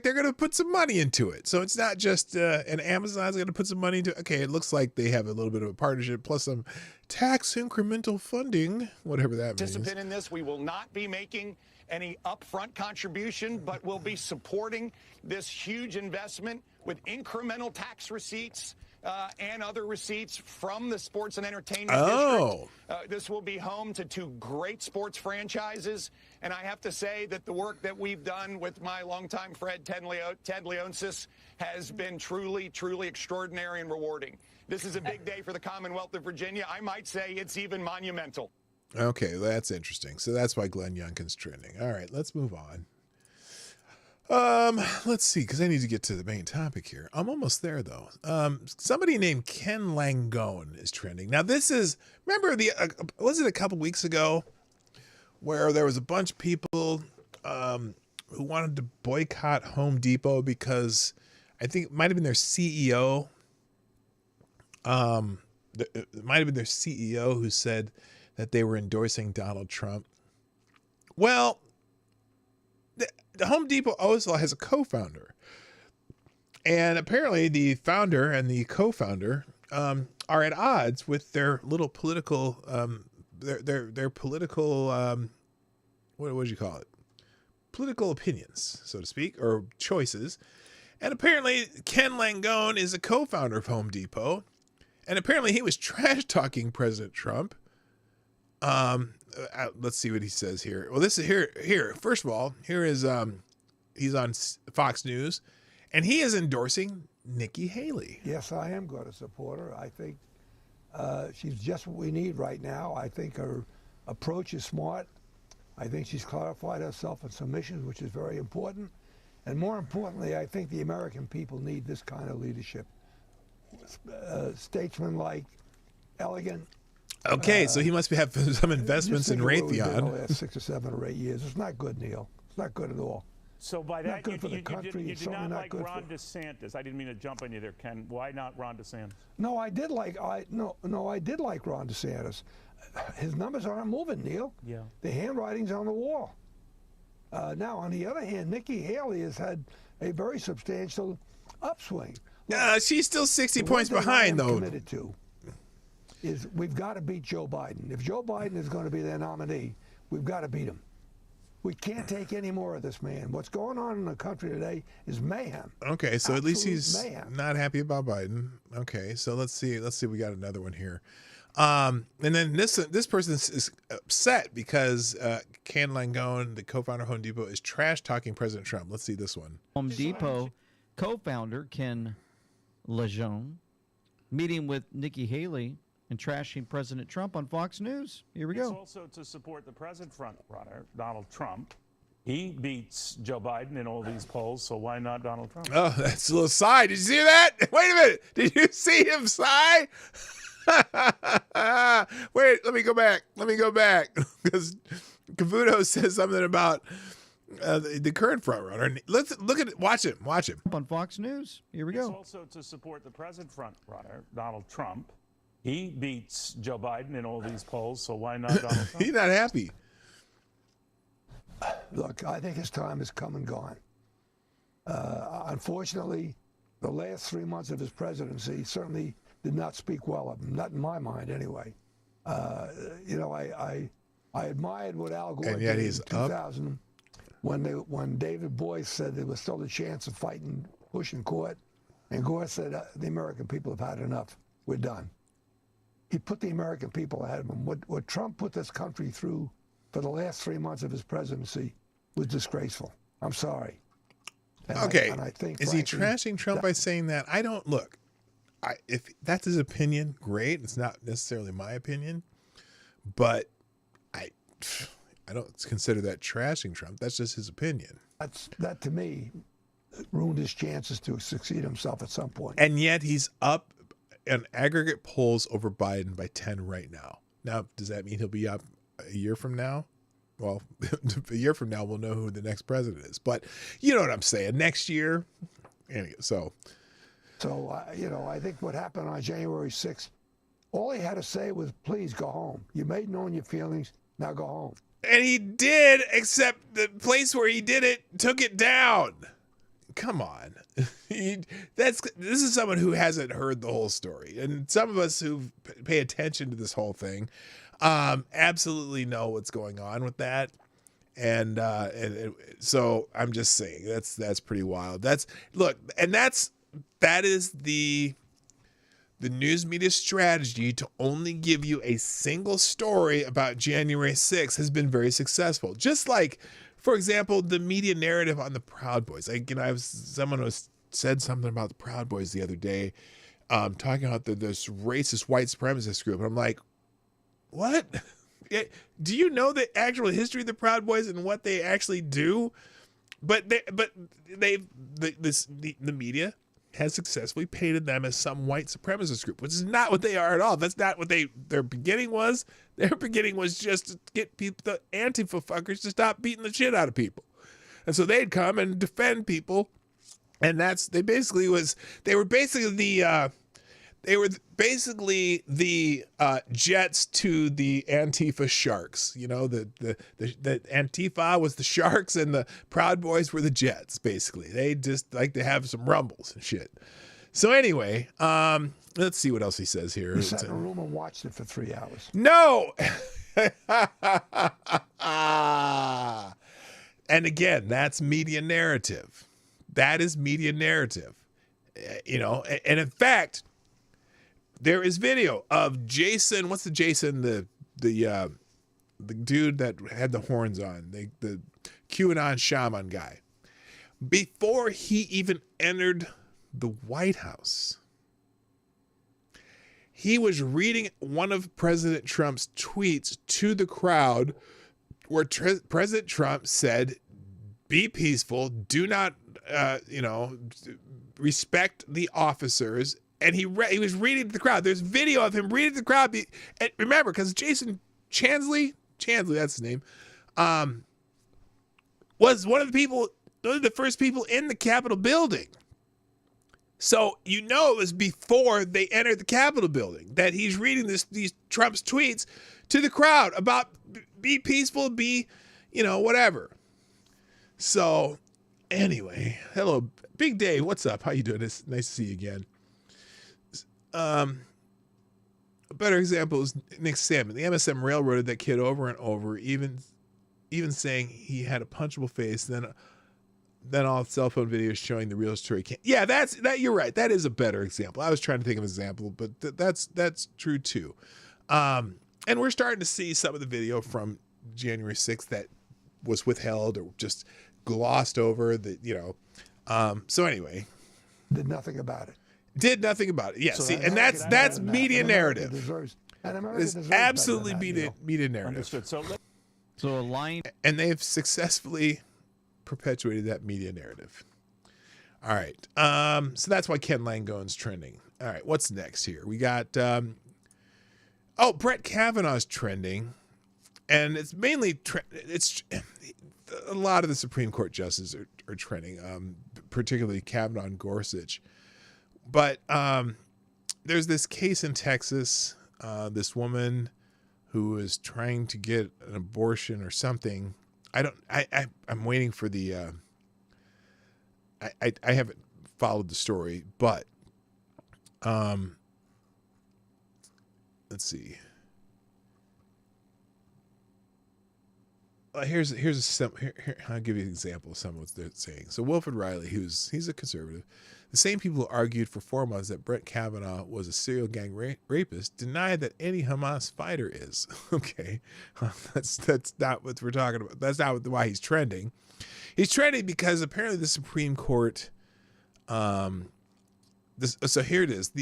they're going to put some money into it. So it's not just and Amazon's going to put some money into it. Okay, it looks like they have a little bit of a partnership plus some tax incremental funding, whatever that means. Participant in this, we will not be making any upfront contribution, but we'll be supporting this huge investment with incremental tax receipts and other receipts from the sports and entertainment district. This will be home to two great sports franchises. And I have to say that the work that we've done with my longtime friend Ted Leonsis has been truly, truly extraordinary and rewarding. This is a big day for the Commonwealth of Virginia. I might say it's even monumental. Okay, that's interesting. So that's why Glenn Youngkin's trending. All right, let's move on. Let's see, because I need to get to the main topic here. I'm almost there, though. Somebody named Ken Langone is trending. Now, this is, remember, was it a couple weeks ago where there was a bunch of people who wanted to boycott Home Depot because I think it might have been their CEO. It might have been their CEO who said that they were endorsing Donald Trump. Well, the Home Depot also has a co-founder, and apparently the founder and the co-founder are at odds with their little political, their political, what would you call it? Political opinions, so to speak, or choices. And apparently Ken Langone is a co-founder of Home Depot, and apparently he was trash talking President Trump. Let's see what he says here. Well, this is here. First of all, here is he's on Fox News, and he is endorsing Nikki Haley. Yes, I am going to support her. I think she's just what we need right now. I think her approach is smart. I think she's clarified herself on some issues, which is very important. And more importantly, I think the American people need this kind of leadership. Statesman-like, elegant. Okay, so he must have some investments in Raytheon. The last 6 or 7 or 8 years. It's not good, Neil. It's not good at all. So by that, you did not like good Ron DeSantis. I didn't mean to jump on you there, Ken. Why not Ron DeSantis? No, I did like I did like Ron DeSantis. His numbers aren't moving, Neil. Yeah. The handwriting's on the wall. Now, on the other hand, Nikki Haley has had a very substantial upswing. Look, she's still 60 points behind, though. Committed to is we've got to beat Joe Biden. If Joe Biden is going to be their nominee, we've got to beat him. We can't take any more of this man. What's going on in the country today is mayhem. Okay, so at least he's mayhem. Not happy about Biden. Okay, so let's see. We got another one here. And then this person is upset because Ken Langone, the co-founder of Home Depot, is trash talking President Trump. Let's see this one. Home Depot co-founder Ken Langone meeting with Nikki Haley and trashing President Trump on Fox News. Here we go. It's also to support the present front runner, Donald Trump. He beats Joe Biden in all these polls, so why not Donald Trump? Oh, that's a little sigh. Did you see that? Wait a minute. Did you see him sigh? Wait, let me go back. Because Cavuto says something about the current front runner. Let's look at it. Watch him. On Fox News. Here we go. It's also to support the present front runner, Donald Trump. He beats Joe Biden in all these polls, so why not Donald Trump? He's not happy. Look, I think his time has come and gone. Unfortunately, the last 3 months of his presidency certainly did not speak well of him, not in my mind anyway. I admired what Al Gore And yet did he's in 2000 when David Boies said there was still a chance of fighting Bush in court, and Gore said the American people have had enough. We're done. He put the American people ahead of him. What Trump put this country through for the last 3 months of his presidency was disgraceful. I'm sorry. And okay. I think, is frankly, he trashing Trump by saying that? I don't look. If that's his opinion, great. It's not necessarily my opinion, but I don't consider that trashing Trump. That's just his opinion. That to me ruined his chances to succeed himself at some point. And yet he's up in aggregate polls over Biden by 10 right now. Now, does that mean he'll be up a year from now? Well, a year from now, we'll know who the next president is. But you know what I'm saying. Next year. Anyway, So, I think what happened on January 6th, all he had to say was, please go home. You made known your feelings. Now go home. and he did, except the place where he did it took it down. Come on. This is someone who hasn't heard the whole story. And some of us who pay attention to this whole thing absolutely know what's going on with that. And so I'm just saying that's pretty wild. That is the news media strategy to only give you a single story about January 6th has been very successful. Just like, for example, the media narrative on the Proud Boys. Someone was said something about the Proud Boys the other day, talking about this racist white supremacist group. And I'm like, what? Do you know the actual history of the Proud Boys and what they actually do? But the media has successfully painted them as some white supremacist group, which is not what they are at all. That's not what their beginning was. Their beginning was just to get people, the Antifa fuckers, to stop beating the shit out of people. And so they'd come and defend people. And they were basically the jets to the Antifa sharks. You know, the Antifa was the sharks and the Proud Boys were the jets, basically. They just like to have some rumbles and shit. So anyway, let's see what else he says here. You sat in a room and watched it for 3 hours. No! And again, that's media narrative. That is media narrative. And in fact, there is video of Jason. What's the Jason? The dude that had the horns on, the QAnon shaman guy. Before he even entered the White House, he was reading one of President Trump's tweets to the crowd, where President Trump said, "Be peaceful. Do not, respect the officers." And he was reading to the crowd. There's video of him reading to the crowd. And remember, because Jason Chansley, that's his name, was one of the first people in the Capitol building. So it was before they entered the Capitol building that he's reading these Trump's tweets to the crowd about be peaceful, be, whatever. So anyway, hello, Big Dave. What's up? How you doing? It's nice to see you again. A better example is Nick Salmon. The MSM railroaded that kid over and over, even saying he had a punchable face. Then all cell phone videos showing the real story. Yeah, that. You're right. That is a better example. I was trying to think of an example, but that's true too. And we're starting to see some of the video from January 6th that was withheld or just glossed over. So anyway, did nothing about it. Did nothing about it. Yeah, So see, and that's media narrative. It's It's absolutely media narrative. Understood. So a line. And they've successfully perpetuated that media narrative. All right. So that's why Ken Langone's trending. All right, what's next here? We got Brett Kavanaugh's trending. And it's mainly a lot of the Supreme Court justices are trending, particularly Kavanaugh and Gorsuch. But there's this case in Texas, this woman who is trying to get an abortion or something. I'm waiting for the, I haven't followed the story, but let's see. here's I'll give you an example of some of what they're saying. So Wilfred Riley, he's a conservative, the same people who argued for 4 months that Brett Kavanaugh was a serial gang rapist denied that any Hamas fighter is. Okay, that's not what we're talking about. That's not why he's trending. He's trending because apparently the Supreme Court. So here it is.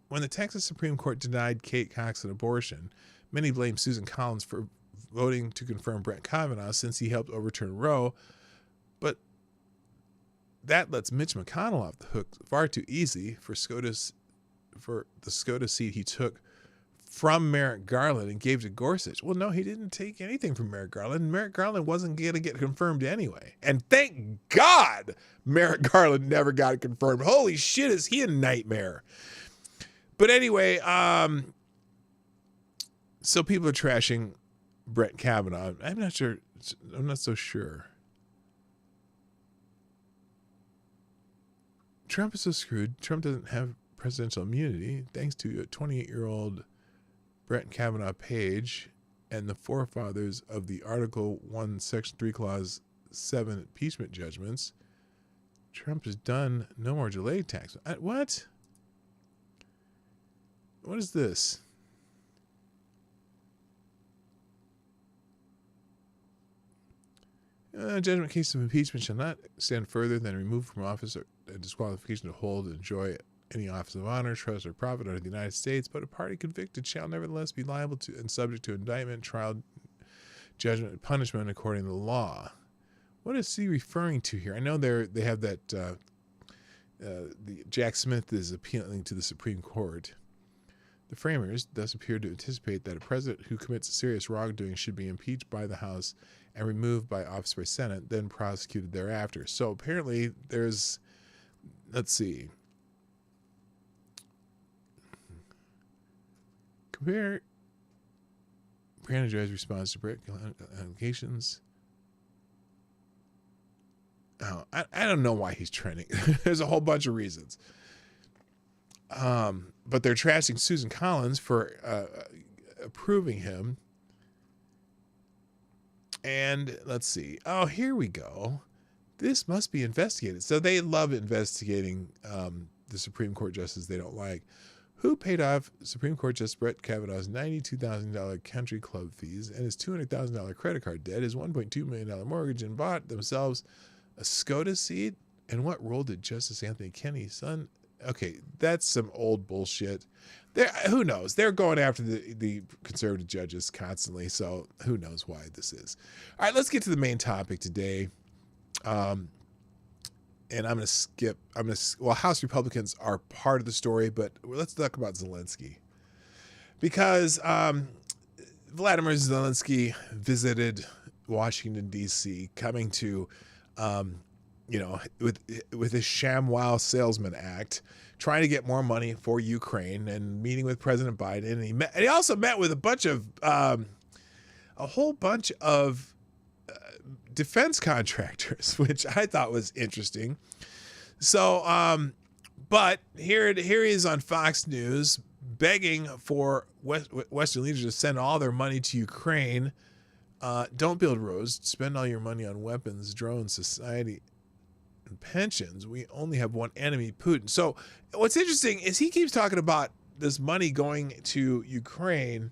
When the Texas Supreme Court denied Kate Cox an abortion, many blame Susan Collins for voting to confirm Brett Kavanaugh since he helped overturn Roe, but that lets Mitch McConnell off the hook far too easy for the SCOTUS seat he took from Merrick Garland and gave to Gorsuch. Well, no, he didn't take anything from Merrick Garland. Merrick Garland wasn't going to get confirmed anyway. And thank God Merrick Garland never got confirmed. Holy shit, is he a nightmare? But anyway, so people are trashing Brett Kavanaugh. I'm not so sure. Trump is so screwed. Trump doesn't have presidential immunity thanks to a 28-year-old Brett Kavanaugh page and the forefathers of the Article 1, Section 3, Clause 7 impeachment judgments. Trump has done no more delayed tax. What? What is this? Judgment case of impeachment shall not stand further than removal from office or disqualification to hold and enjoy any office of honor, trust, or profit under the United States, but a party convicted shall nevertheless be liable to and subject to indictment, trial, judgment, and punishment according to the law. What is he referring to here? I know they have that the Jack Smith is appealing to the Supreme Court. The framers thus appear to anticipate that a president who commits serious wrongdoing should be impeached by the House and removed by office by Senate, then prosecuted thereafter. So apparently there's, let's see. Compare Brandon Joy's response to Brett allegations. Oh, I don't know why he's trending. There's a whole bunch of reasons. But they're trashing Susan Collins for approving him. And let's see. Oh, here we go. This must be investigated. So they love investigating the Supreme Court justice they don't like. Who paid off Supreme Court Justice Brett Kavanaugh's $92,000 country club fees and his $200,000 credit card debt, his $1.2 million mortgage, and bought themselves a SCOTUS seat? And what role did Justice Anthony Kennedy's son? Okay, that's some old bullshit. Who knows? They're going after the conservative judges constantly, so who knows why this is. All right, let's get to the main topic today. And I'm going to skip. House Republicans are part of the story, but let's talk about Zelenskyy. Because Volodymyr Zelenskyy visited Washington, D.C., coming to, with his ShamWow salesman act, trying to get more money for Ukraine and meeting with President Biden. And he also met with a whole bunch of defense contractors, which I thought was interesting. So, but here he is on Fox News begging for Western leaders to send all their money to Ukraine. Don't build roads. Spend all your money on weapons, drones, society, and pensions. We only have one enemy, Putin. So what's interesting is he keeps talking about this money going to Ukraine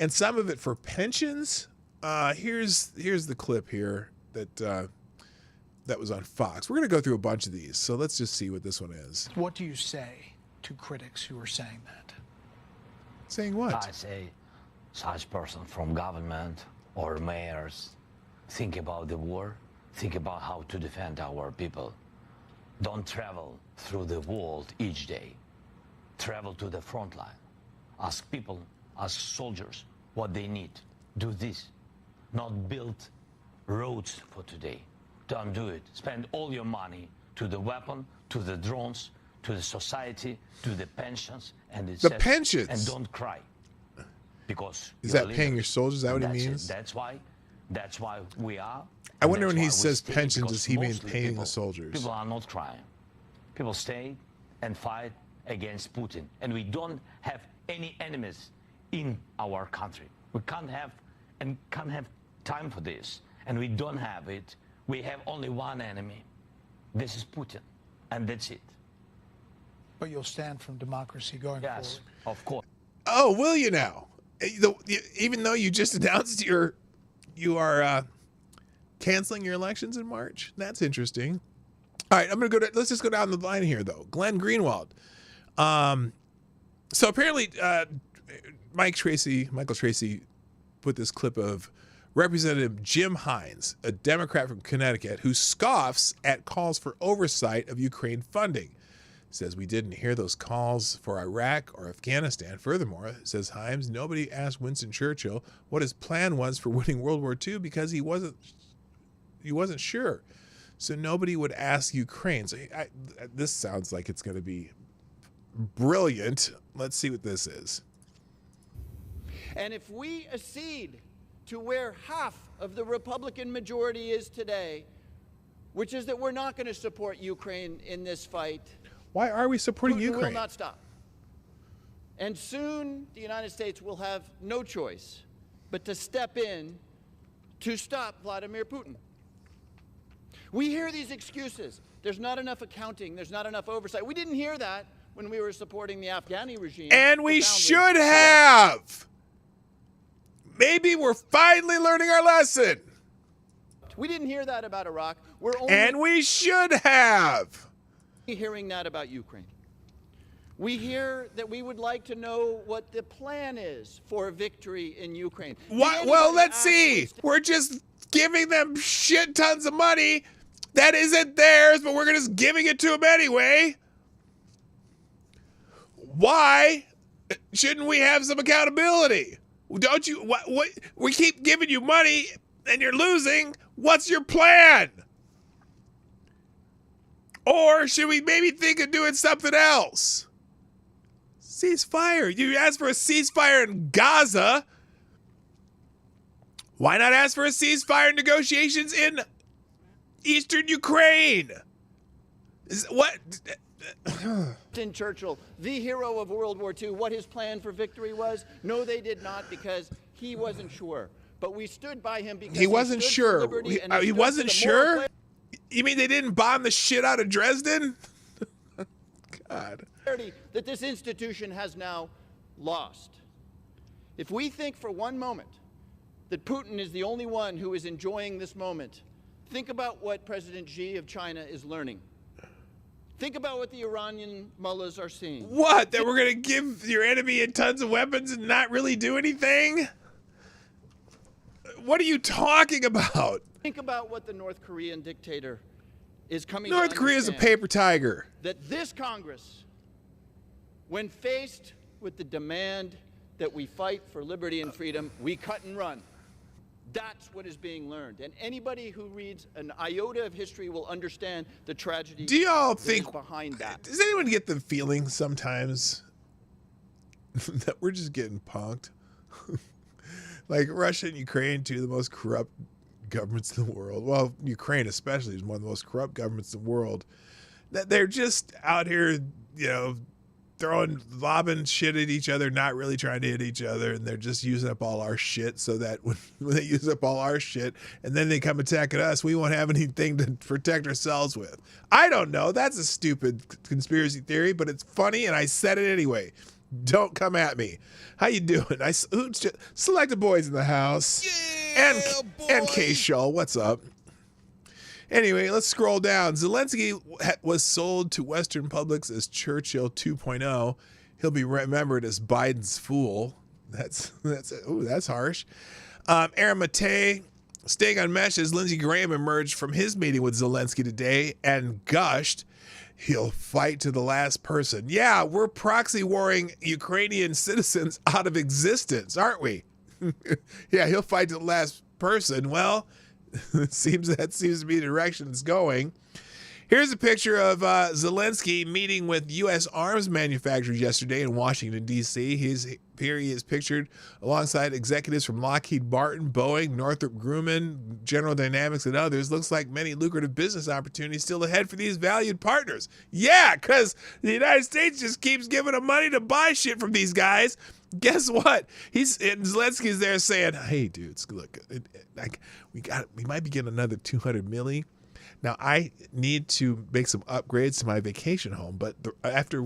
and some of it for pensions. Here's the clip here that was on Fox. We're going to go through a bunch of these, so let's just see what this one is. What do you say to critics who are saying that? Saying what? I say such person from government or mayors think about the war, think about how to defend our people. Don't travel through the world each day. Travel to the front line. Ask people, ask soldiers what they need. Do this. Not build roads for today. Don't do it. Spend all your money to the weapon, to the drones, to the society, to the pensions, and the pensions. And don't cry, because is that paying your soldiers? Is that what he means? That's why we are. I wonder when he says pensions, does he mean paying the soldiers? People are not crying. People stay and fight against Putin, and we don't have any enemies in our country. We can't have time for this, and we don't have it. We have only one enemy. This is Putin, and that's it. But you'll stand from democracy going Yes, forward. of course. Oh, will you now? Even though you just announced you are canceling your elections in March? That's interesting. All right, let's just go down the line here, though. Glenn Greenwald. So apparently, Michael Tracy put this clip of Representative Jim Hines, a Democrat from Connecticut, who scoffs at calls for oversight of Ukraine funding. Says we didn't hear those calls for Iraq or Afghanistan. Furthermore, says Hines, nobody asked Winston Churchill what his plan was for winning World War II because he wasn't sure. So nobody would ask Ukraine. So this sounds like it's going to be brilliant. Let's see what this is. And if we accede to where half of the Republican majority is today, which is that we're not going to support Ukraine in this fight, why are we supporting Putin Ukraine? will not stop. And soon the United States will have no choice but to step in to stop Vladimir Putin. We hear these excuses. There's not enough accounting. There's not enough oversight. We didn't hear that when we were supporting the Afghani regime. And we should have. Maybe we're finally learning our lesson. We didn't hear that about Iraq. And we should have. Hearing that about Ukraine. We hear that we would like to know what the plan is for victory in Ukraine. Well, let's see. We're just giving them shit tons of money that isn't theirs, but we're just giving it to them anyway. Why shouldn't we have some accountability? Don't you? What? We keep giving you money and you're losing. What's your plan? Or should we maybe think of doing something else? Ceasefire. You asked for a ceasefire in Gaza. Why not ask for a ceasefire negotiations in eastern Ukraine? Winston Churchill, the hero of World War II, what his plan for victory was? No, they did not, because he wasn't sure. But we stood by him because he wasn't sure. He wasn't sure? You mean they didn't bomb the shit out of Dresden? God. That this institution has now lost. If we think for one moment that Putin is the only one who is enjoying this moment, think about what President Xi of China is learning. Think about what the Iranian mullahs are seeing. What? That we're going to give your enemy tons of weapons and not really do anything? What are you talking about? Think about what the North Korean dictator is coming to North Korea is a understand. paper tiger. That this Congress, when faced with the demand that we fight for liberty and freedom, we cut and run. That's what is being learned. And anybody who reads an iota of history will understand the tragedy Do y'all that think is behind that. Does anyone get the feeling sometimes that we're just getting punked? Like Russia and Ukraine, two of the most corrupt governments in the world. Well, Ukraine especially is one of the most corrupt governments in the world. That they're just out here, lobbing shit at each other, not really trying to hit each other, and they're just using up all our shit so that when they use up all our shit and then they come attacking us, we won't have anything to protect ourselves with. I don't know. That's a stupid conspiracy theory, but it's funny, and I said it anyway. Don't come at me. How you doing? Selected boys in the house. Yeah, and K Shaw, what's up? Anyway, let's scroll down. Zelenskyy was sold to Western publics as Churchill 2.0. He'll be remembered as Biden's fool. That's harsh. Aaron Matei staying on mesh as Lindsey Graham emerged from his meeting with Zelenskyy today and gushed. He'll fight to the last person. Yeah, we're proxy warring Ukrainian citizens out of existence, aren't we? Yeah, he'll fight to the last person. Well, that seems to be the direction it's going. Here's a picture of Zelensky meeting with U.S. arms manufacturers yesterday in Washington, D.C. Here he is pictured alongside executives from Lockheed Martin, Boeing, Northrop Grumman, General Dynamics, and others. Looks like many lucrative business opportunities still ahead for these valued partners. Yeah, because the United States just keeps giving them money to buy shit from these guys. Guess what? Zelensky's there saying, "Hey, dudes, look, we might be getting another 200 milli. Now, I need to make some upgrades to my vacation home, but after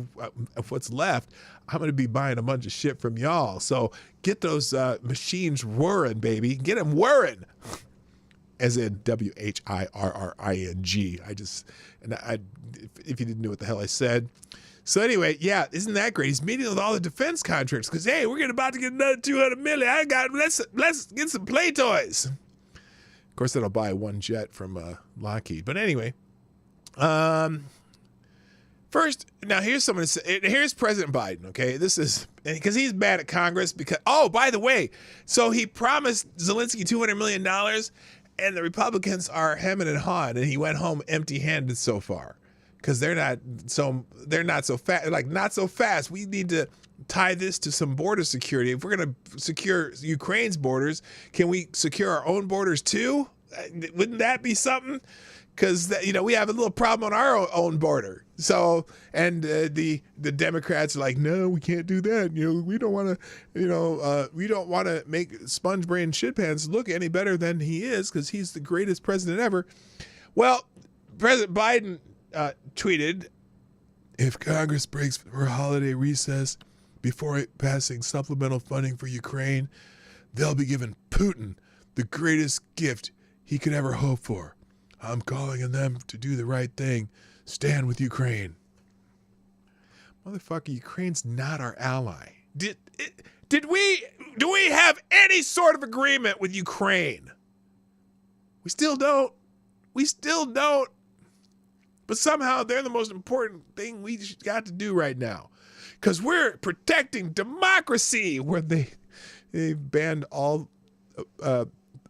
what's left, I'm going to be buying a bunch of shit from y'all. So get those machines whirring, baby. Get them whirring." As in WHIRRING. If you didn't know what the hell I said. So anyway, yeah, isn't that great? He's meeting with all the defense contractors because, hey, we're about to get another 200 million. Let's get some play toys. Of course, that'll buy one jet from Lockheed. But anyway, first, now here's here's President Biden, okay? This is, because he's mad at Congress because, oh, by the way, so he promised Zelensky $200 million, and the Republicans are hemming and hawing, and he went home empty-handed so far because they're not so fast. Like, not so fast. We need to tie this to some border security. If we're going to secure Ukraine's borders, can we secure our own borders too? Wouldn't that be something? Because, we have a little problem on our own border. So, and the Democrats are like, no, we can't do that. We don't want to, we don't want to make sponge brain shit pants look any better than he is because he's the greatest president ever. Well, President Biden tweeted, if Congress breaks for a holiday recess before passing supplemental funding for Ukraine, they'll be giving Putin the greatest gift he could ever hope for. I'm calling on them to do the right thing. Stand with Ukraine. Motherfucker, Ukraine's not our ally. Do we have any sort of agreement with Ukraine? We still don't. But somehow they're the most important thing we got to do right now. Because we're protecting democracy, where they banned all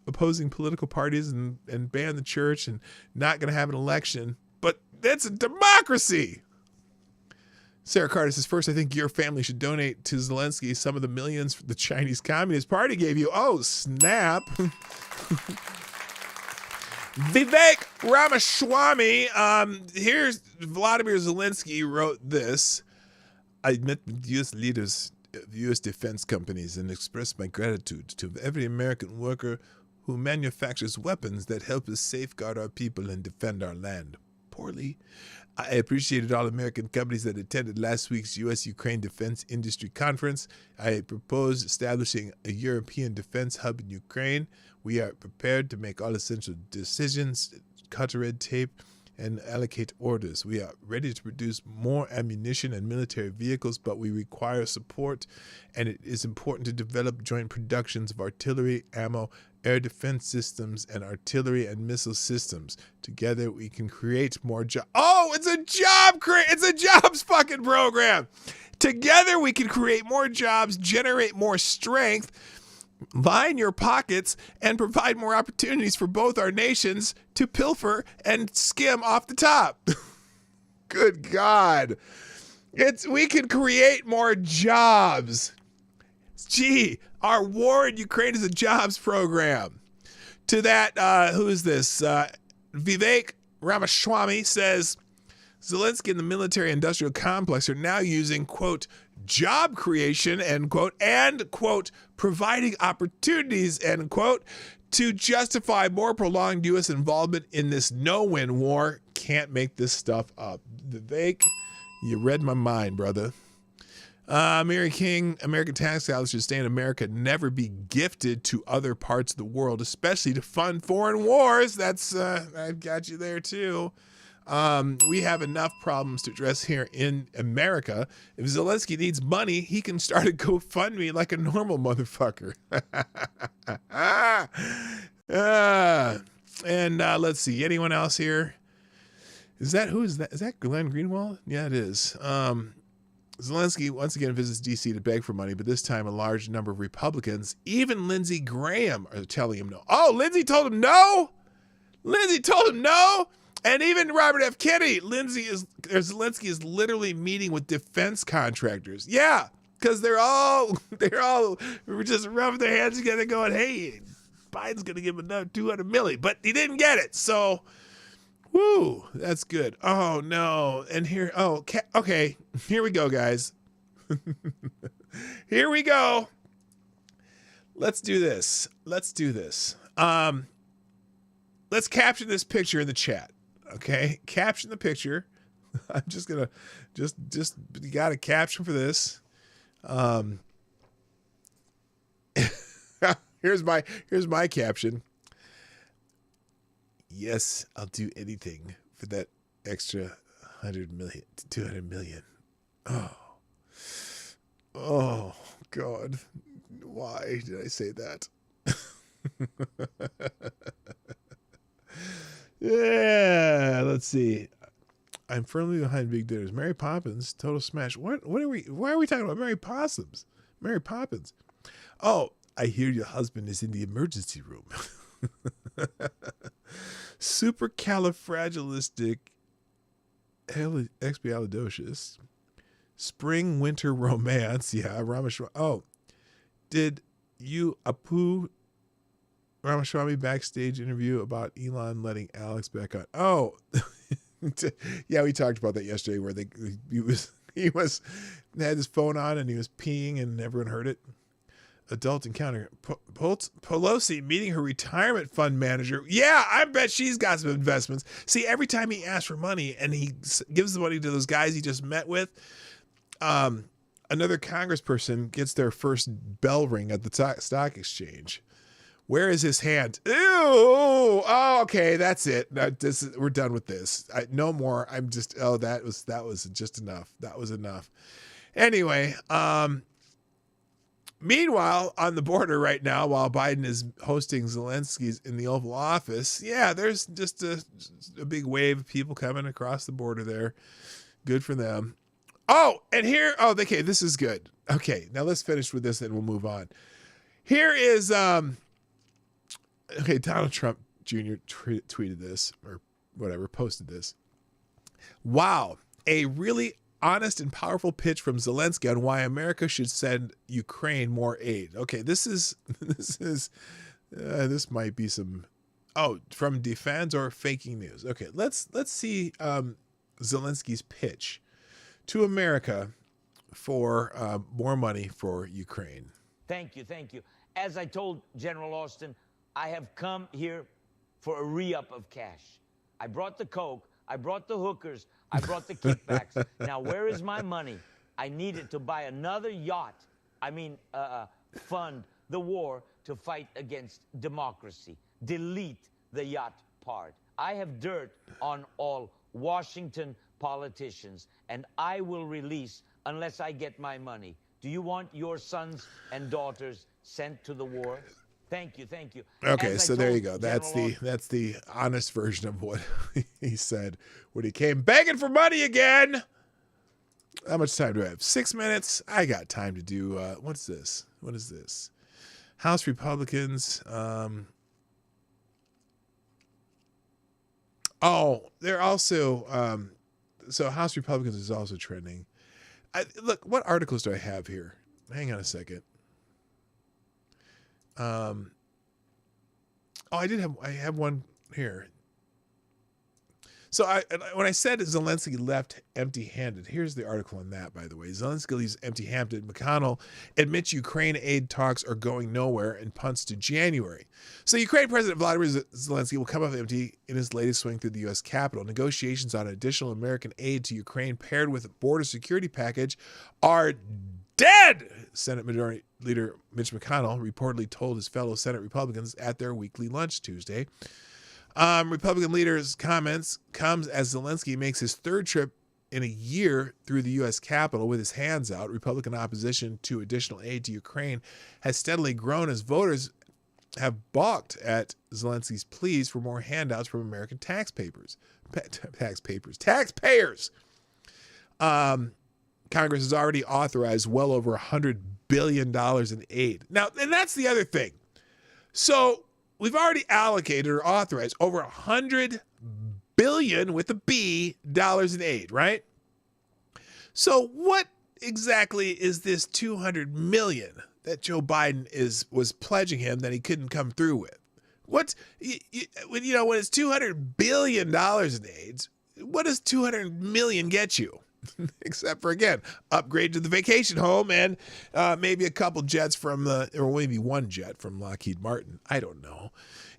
opposing political parties and banned the church and not going to have an election. But that's a democracy. Sarah Carter says, first, I think your family should donate to Zelensky some of the millions the Chinese Communist Party gave you. Oh, snap. Vivek Ramaswamy, here's Volodymyr Zelensky wrote this. I met with U.S. leaders of U.S. defense companies and expressed my gratitude to every American worker who manufactures weapons that help us safeguard our people and defend our land. Poorly. I appreciated all American companies that attended last week's U.S.-Ukraine Defense Industry Conference. I proposed establishing a European defense hub in Ukraine. We are prepared to make all essential decisions, cut red tape, and allocate orders. We are ready to produce more ammunition and military vehicles, but we require support, and it is important to develop joint productions of artillery, ammo, air defense systems, and artillery and missile systems. Together, we can create more jobs. Oh, it's a jobs fucking program. Together, we can create more jobs, generate more strength, line your pockets, and provide more opportunities for both our nations to pilfer and skim off the top. Good God. We can create more jobs. Gee, our war in Ukraine is a jobs program. To that, who is this? Vivek Ramaswamy says, Zelensky and the military-industrial complex are now using, quote, job creation, end quote, and, quote, providing opportunities, end quote, to justify more prolonged U.S. involvement in this no-win war. Can't make this stuff up. Vivek, you read my mind, brother. Mary King, American tax dollars should stay in America, never be gifted to other parts of the world, especially to fund foreign wars. That's, I've got you there too. We have enough problems to address here in America. If Zelensky needs money, he can start a GoFundMe like a normal motherfucker. And let's see, anyone else here? Who is that? Is that Glenn Greenwald? Yeah, it is. Zelensky once again visits D.C. to beg for money, but this time a large number of Republicans, even Lindsey Graham, are telling him no. Oh, Lindsey told him no? Lindsey told him no? And even Robert F. Kennedy, Zelensky is literally meeting with defense contractors. Yeah, because they're all just rubbing their hands together going, hey, Biden's going to give him another $200 million, but he didn't get it. So, woo, that's good. Oh, no. And here, okay, here we go, guys. Here we go. Let's do this. Let's caption this picture in the chat. Okay, caption the picture. I'm just gonna just you got a caption for this. Here's my caption. Yes, I'll do anything for that extra 100 million to 200 million. Oh God, why did I say that? Yeah, let's see. I'm firmly behind big dinners. Mary Poppins, total smash. Why are we talking about Mary Possums? Mary Poppins. Oh, I hear your husband is in the emergency room. Supercalifragilistic spring winter romance. Yeah, Ramaswamy. Oh, did you Apu Ramaswamy backstage interview about Elon letting Alex back on? Oh, yeah, we talked about that yesterday where he had his phone on and he was peeing and everyone heard it. Adult encounter. Pelosi meeting her retirement fund manager. Yeah, I bet she's got some investments. See, every time he asks for money and he gives the money to those guys he just met with, another congressperson gets their first bell ring at the stock exchange. Where is his hand? Ew! Oh, okay, that's it. We're done with this. No more. I'm just. Oh, that was just enough. That was enough. Anyway, meanwhile, on the border right now, while Biden is hosting Zelensky's in the Oval Office, yeah, there's just a big wave of people coming across the border there. Good for them. Oh, and here. Oh, okay, this is good. Okay, now let's finish with this and we'll move on. Here is okay, Donald Trump Jr. tweeted this or whatever, posted this. Wow, a really honest and powerful pitch from Zelensky on why America should send Ukraine more aid. Okay, this might be some from defense or faking news. Okay, let's see Zelensky's pitch to America for more money for Ukraine. Thank you. As I told General Austin, I have come here for a re-up of cash. I brought the coke, I brought the hookers, I brought the kickbacks. Now, where is my money? I need it to buy another yacht. Fund the war to fight against democracy. Delete the yacht part. I have dirt on all Washington politicians, and I will release unless I get my money. Do you want your sons and daughters sent to the war? Thank you. Okay, so there you go. That's the honest version of what he said when he came begging for money again. How much time do I have? 6 minutes. I got time to do. What's this? What is this? House Republicans. They're also. So House Republicans is also trending. Look, what articles do I have here? Hang on a second. I have one here. So when I said Zelensky left empty-handed, here's the article on that, by the way. Zelensky leaves empty-handed. McConnell admits Ukraine aid talks are going nowhere and punts to January. So Ukraine President Volodymyr Zelensky will come up empty in his latest swing through the U.S. Capitol. Negotiations on additional American aid to Ukraine paired with a border security package are dead, Senate Majority Leader Mitch McConnell reportedly told his fellow Senate Republicans at their weekly lunch Tuesday. Republican leader's comments comes as Zelensky makes his third trip in a year through the U.S. Capitol with his hands out. Republican opposition to additional aid to Ukraine has steadily grown as voters have balked at Zelensky's pleas for more handouts from American taxpayers. Congress has already authorized well over $100 billion in aid. Now, and that's the other thing. So we've already allocated or authorized over $100 billion with a B dollars in aid, right? So what exactly is this 200 million that Joe Biden was pledging him that he couldn't come through with? When it's $200 billion in aid, what does 200 million get you? Except for, again, upgrade to the vacation home and maybe a couple jets or maybe one jet from Lockheed Martin. I don't know.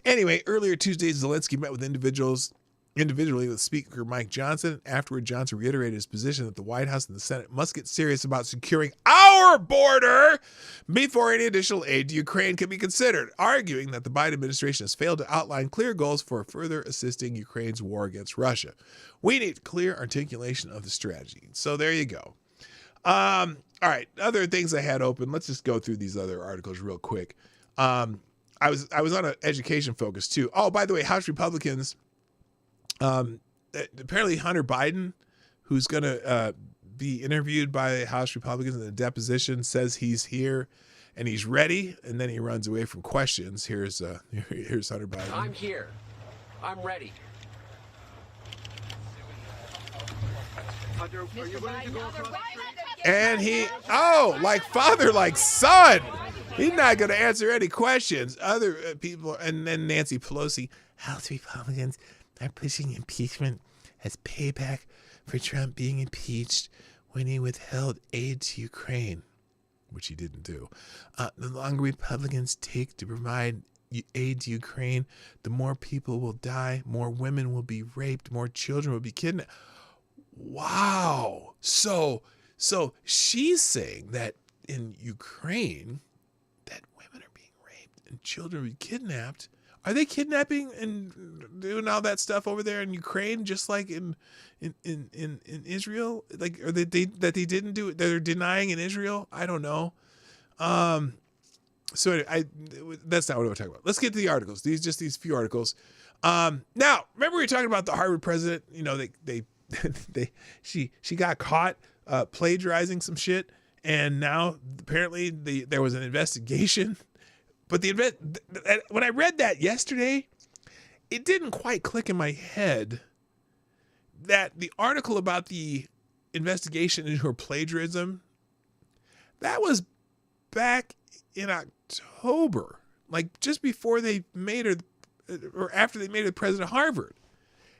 Anyway, earlier Tuesday, Zelenskyy met with individually with Speaker Mike Johnson. Afterward, Johnson reiterated his position that the White House and the Senate must get serious about securing our border before any additional aid to Ukraine can be considered, arguing that the Biden administration has failed to outline clear goals for further assisting Ukraine's war against Russia. We need clear articulation of the strategy. So there you go. All right, other things I had open. Let's just go through these other articles real quick. I was on an education focus too. Oh, by the way, House Republicans, apparently Hunter Biden, who's going to be interviewed by House Republicans in a deposition, says he's here and he's ready, and then he runs away from questions. Here's Hunter Biden. I'm here. I'm ready. Hunter, are you ready to go across? And like father, like son. He's not going to answer any questions. Other people, and then Nancy Pelosi, House Republicans are pushing impeachment as payback for Trump being impeached when he withheld aid to Ukraine, which he didn't do. The longer Republicans take to provide aid to Ukraine, the more people will die, more women will be raped, more children will be kidnapped. Wow. So she's saying that in Ukraine, that women are being raped and children are being kidnapped. Are they kidnapping and doing all that stuff over there in Ukraine, just like in Israel? Like, are they didn't do it? They're denying in Israel? I don't know. So anyway, that's not what I want to talk about. Let's get to the articles. These few articles. Now, remember we were talking about the Harvard president? You know, she got caught plagiarizing some shit, and now apparently there was an investigation. But when I read that yesterday, it didn't quite click in my head that the article about the investigation into her plagiarism, that was back in October, like just before they made her, or after they made her president of Harvard.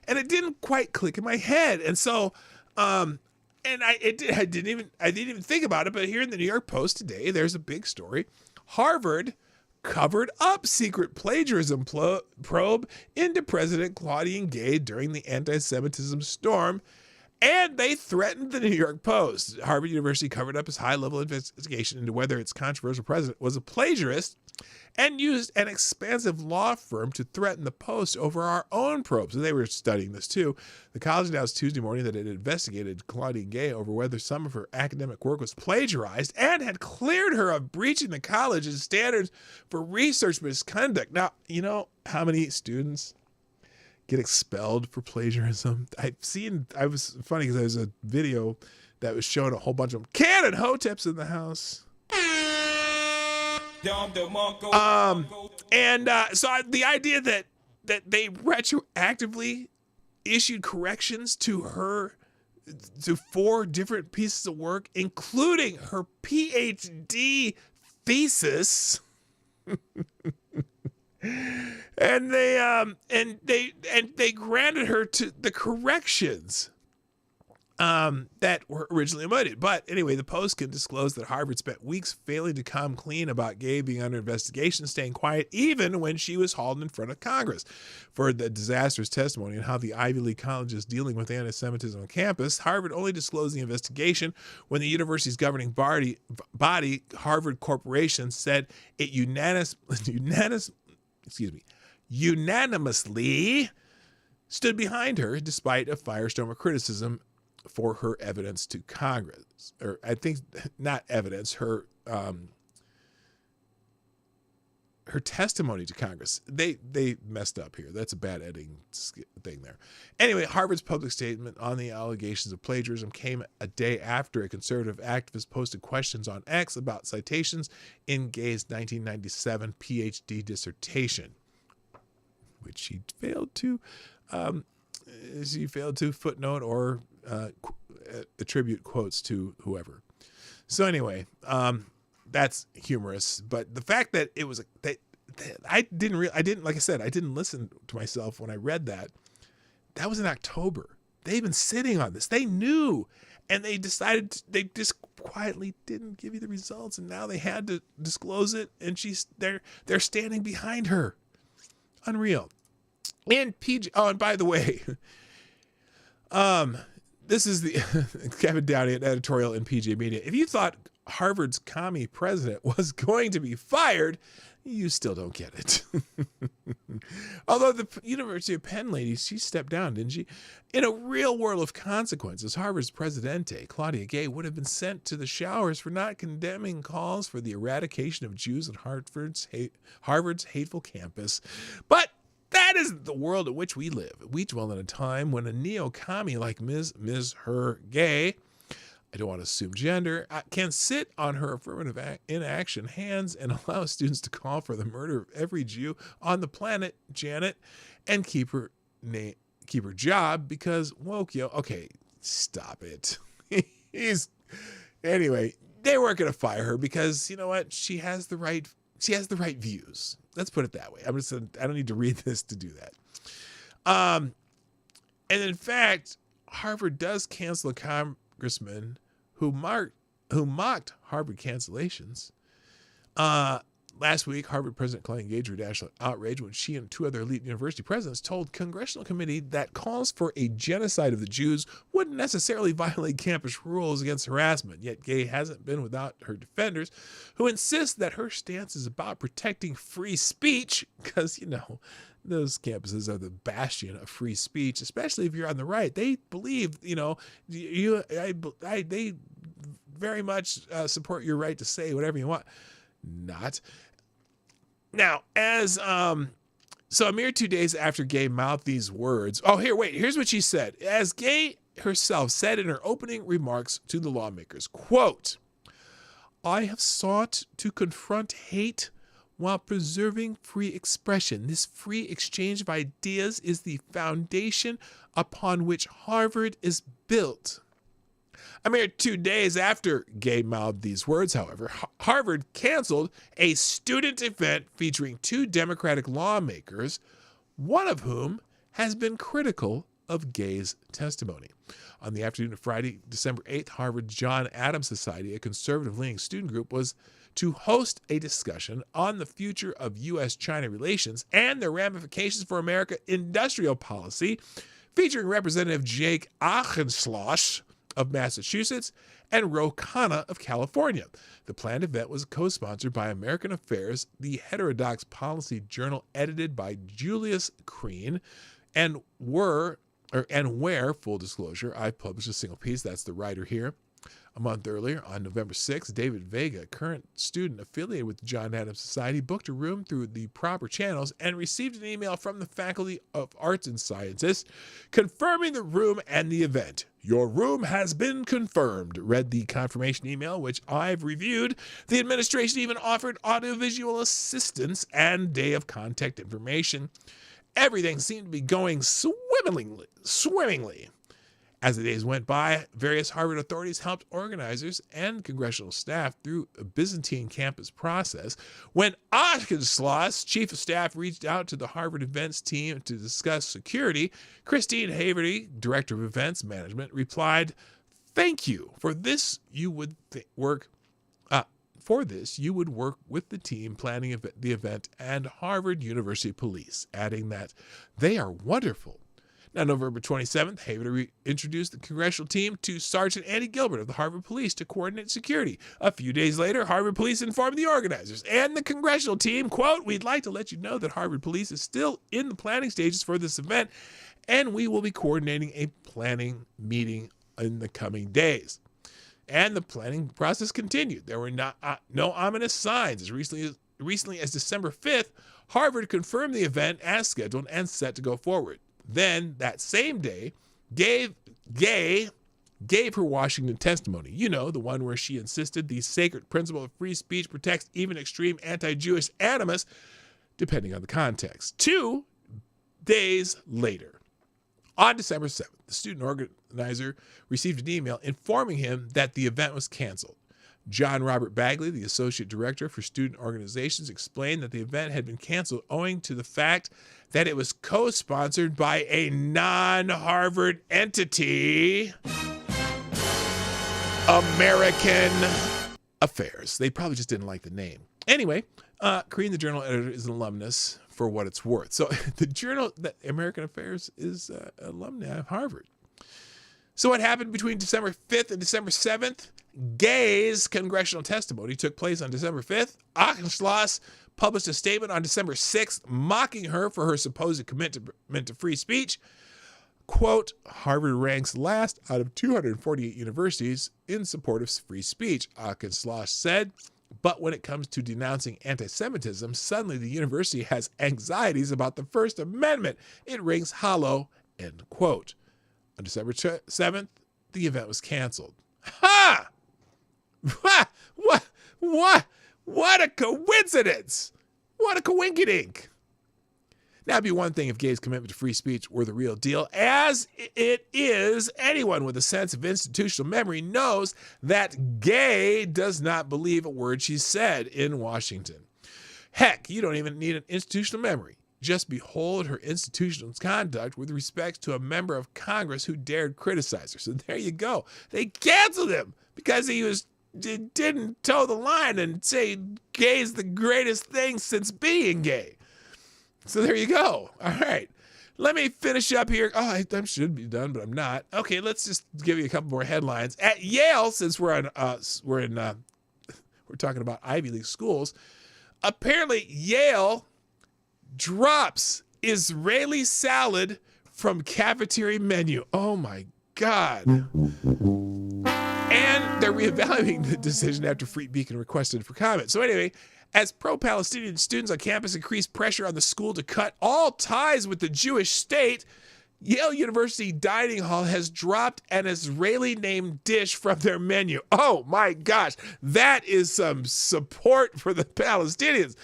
And it didn't quite click in my head. And so, and I didn't even think about it, but here in the New York Post today, there's a big story. Harvard covered up secret plagiarism probe into President Claudine Gay during the anti-Semitism storm, and they threatened the New York Post. Harvard University covered up its high-level investigation into whether its controversial president was a plagiarist and used an expansive law firm to threaten the Post over our own probes. And they were studying this too. The college announced Tuesday morning that it investigated Claudine Gay over whether some of her academic work was plagiarized and had cleared her of breaching the college's standards for research misconduct. Now, you know how many students get expelled for plagiarism? I was funny because there was a video that was showing a whole bunch of them. Cannon Hotep's in the house. So the idea that they retroactively issued corrections to 4 different pieces of work, including her PhD thesis. And they granted her to the corrections that were originally omitted. But anyway, the Post can disclose that Harvard spent weeks failing to come clean about Gay being under investigation, staying quiet even when she was hauled in front of Congress for the disastrous testimony on how the Ivy League college is dealing with anti-Semitism on campus. Harvard only disclosed the investigation when the university's governing body, Harvard Corporation, said it unanimously stood behind her despite a firestorm of criticism for her evidence to Congress. Or I think not evidence, her testimony to Congress. They messed up here. That's a bad editing thing there. Anyway, Harvard's public statement on the allegations of plagiarism came a day after a conservative activist posted questions on X about citations in Gay's 1997 PhD dissertation, which she failed to she failed to footnote or attribute quotes to whoever. So anyway, that's humorous. But the fact that it was I didn't like I said, I didn't listen to myself when I read that. That was in October. They've been sitting on this. They knew, and they decided they just quietly didn't give you the results, and now they had to disclose it. And they're standing behind her. Unreal. And PJ. Oh, and by the way, this is the Kevin Downey editorial in PJ Media. If you thought Harvard's commie president was going to be fired, you still don't get it. Although the University of Penn lady, she stepped down, didn't she? In a real world of consequences, Harvard's presidente, Claudia Gay, would have been sent to the showers for not condemning calls for the eradication of Jews at Harvard's hateful campus. But that isn't the world in which we live. We dwell in a time when a neo-commie like Ms. Her Gay, I don't want to assume gender, can sit on her affirmative inaction hands and allow students to call for the murder of every Jew on the planet, Janet, and keep her job because woke yo. Okay, stop it. Anyway, they weren't going to fire her because you know what? She has the right views. Let's put it that way. I don't need to read this to do that. And in fact, Harvard does cancel a congressman who mocked Harvard cancellations. Last week, Harvard President Claudia Gay drew national outrage when she and two other elite university presidents told congressional committee that calls for a genocide of the Jews wouldn't necessarily violate campus rules against harassment. Yet Gay hasn't been without her defenders, who insist that her stance is about protecting free speech, because, you know, those campuses are the bastion of free speech, especially if you're on the right. They believe, you know, they very much support your right to say whatever you want. Not. Now, so a mere 2 days after Gay mouthed these words, here's what she said. As Gay herself said in her opening remarks to the lawmakers, quote, "I have sought to confront hate while preserving free expression. This free exchange of ideas is the foundation upon which Harvard is built." A mere 2 days after Gay mouthed these words, however, Harvard canceled a student event featuring two Democratic lawmakers, one of whom has been critical of Gay's testimony. On the afternoon of Friday, December 8th, Harvard's John Adams Society, a conservative-leaning student group, was to host a discussion on the future of U.S.-China relations and their ramifications for American industrial policy, featuring Representative Jake Achenschloss of Massachusetts and Ro Khanna of California. The planned event was co-sponsored by American Affairs, the heterodox policy journal edited by Julius Crean, and where, full disclosure, I published a single piece, that's the writer here. A month earlier, on November 6th, David Vega, a current student affiliated with the John Adams Society, booked a room through the proper channels and received an email from the Faculty of Arts and Sciences confirming the room and the event. "Your room has been confirmed," read the confirmation email, which I've reviewed. The administration even offered audiovisual assistance and day of contact information. Everything seemed to be going swimmingly. As the days went by, various Harvard authorities helped organizers and congressional staff through a Byzantine campus process. When Achenschloss, chief of staff, reached out to the Harvard events team to discuss security, Christine Haverty, director of events management, replied, "Thank you. For this, you would work with the team planning the event and Harvard University Police," adding that they are wonderful. Now, November 27th, Haverty introduced the congressional team to Sergeant Andy Gilbert of the Harvard Police to coordinate security. A few days later, Harvard Police informed the organizers and the congressional team, quote, "We'd like to let you know that Harvard Police is still in the planning stages for this event, and we will be coordinating a planning meeting in the coming days." And the planning process continued. There were no ominous signs. As recently as December 5th, Harvard confirmed the event as scheduled and set to go forward. Then, that same day, Gay gave her Washington testimony. You know, the one where she insisted the sacred principle of free speech protects even extreme anti-Jewish animus, depending on the context. 2 days later, On December 7th, the student organizer received an email informing him that the event was canceled. John Robert Bagley, the associate director for student organizations, explained that the event had been canceled owing to the fact that it was co-sponsored by a non-Harvard entity, American Affairs. They probably just didn't like the name. Anyway, Korean, the journal editor, is an alumnus for what it's worth. So the journal, American Affairs, is alumni of Harvard. So what happened between December 5th and December 7th? Gay's congressional testimony took place on December 5th. Auchincloss published a statement on December 6th mocking her for her supposed commitment to free speech. Quote, Harvard ranks last out of 248 universities in support of free speech, Auchincloss said. But when it comes to denouncing anti-Semitism, suddenly the university has anxieties about the First Amendment. It rings hollow, end quote. On December 7th, the event was canceled. Ha! What a coincidence! What a coinkydink! Now, it'd be one thing if Gay's commitment to free speech were the real deal. As it is, anyone with a sense of institutional memory knows that Gay does not believe a word she said in Washington. Heck, you don't even need an institutional memory. Just behold her institutional conduct with respect to a member of Congress who dared criticize her. So there you go. They canceled him because he didn't toe the line and say gay's the greatest thing since being gay. So there you go. All right. Let me finish up here. Oh, I should be done, but I'm not. Okay, let's just give you a couple more headlines. At Yale, since we're talking about Ivy League schools, apparently Yale drops Israeli salad from cafeteria menu. Oh my God. And they're reevaluating the decision after Free Beacon requested for comment. So anyway, as pro-Palestinian students on campus increase pressure on the school to cut all ties with the Jewish state, Yale University Dining Hall has dropped an Israeli-named dish from their menu. Oh my gosh, that is some support for the Palestinians.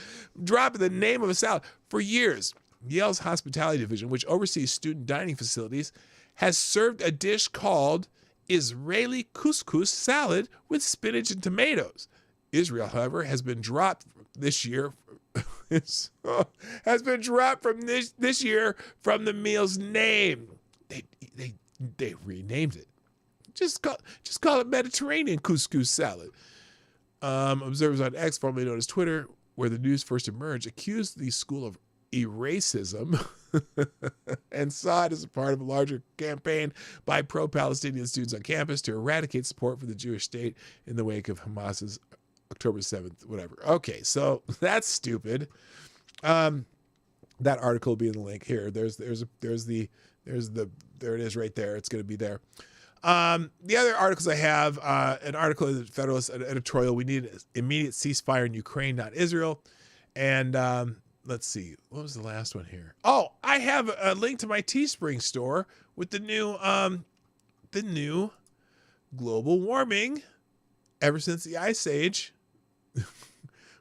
Dropping the name of a salad. For years, Yale's hospitality division, which oversees student dining facilities, has served a dish called Israeli couscous salad with spinach and tomatoes. Israel, however, has been dropped this year. Has been dropped from this year from the meal's name. They renamed it. Just call it Mediterranean couscous salad. Observers on X, formerly known as Twitter, where the news first emerged, accused the school of racism and saw it as a part of a larger campaign by pro-Palestinian students on campus to eradicate support for the Jewish state in the wake of Hamas's October 7th, whatever. Okay, so that's stupid. That article will be in the link here. There it is right there. It's going to be there. The other articles I have, an article in the Federalist, an editorial, we need an immediate ceasefire in Ukraine, not Israel. And let's see, what was the last one here? Oh, I have a link to my Teespring store with the new global warming ever since the Ice Age,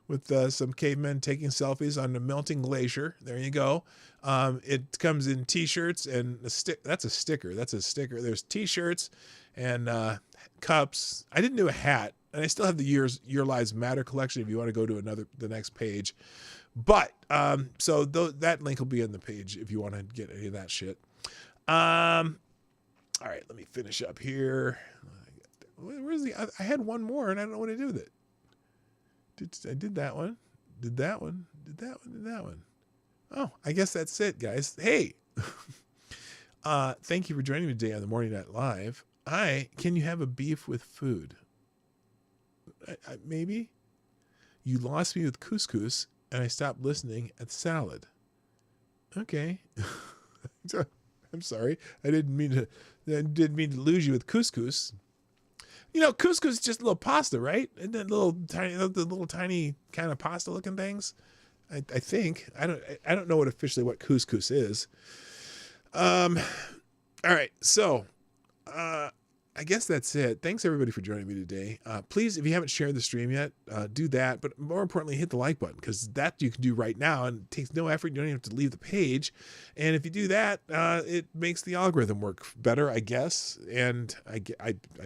with some cavemen taking selfies on a melting glacier. There you go. It comes in T-shirts and that's a sticker. There's T-shirts and cups. I didn't do a hat, and I still have the Your Lives Matter collection if you want to go to the next page. But so that link will be on the page if you want to get any of that shit. All right, let me finish up here. Where's I had one more and I don't know what to do with it. I did that one. Did that one. Oh, I guess that's it, guys. Hey, thank you for joining me today on the Morning Night Live. Can you have a beef with food? Maybe. You lost me with couscous, and I stopped listening at salad. Okay. I'm sorry. I didn't mean to lose you with couscous. You know, couscous is just a little pasta, right? And then the little tiny kind of pasta looking things. I think. I don't know what couscous is. All right. So, I guess that's it. Thanks everybody for joining me today. Please, if you haven't shared the stream yet, do that. But more importantly, hit the like button, because that you can do right now and it takes no effort. You don't even have to leave the page. And if you do that, it makes the algorithm work better, I guess. And I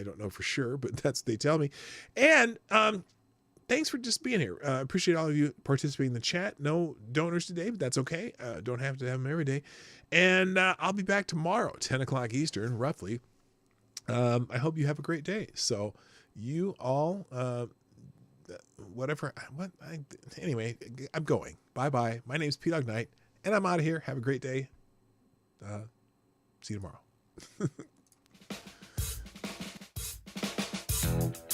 don't know for sure, but that's what they tell me. And thanks for just being here. Appreciate all of you participating in the chat. No donors today, but that's okay. Don't have to have them every day. And I'll be back tomorrow, 10 o'clock Eastern, roughly. I hope you have a great day. So you all, anyway, I'm going. Bye-bye. My name's P-Dog Knight, and I'm out of here. Have a great day. See you tomorrow.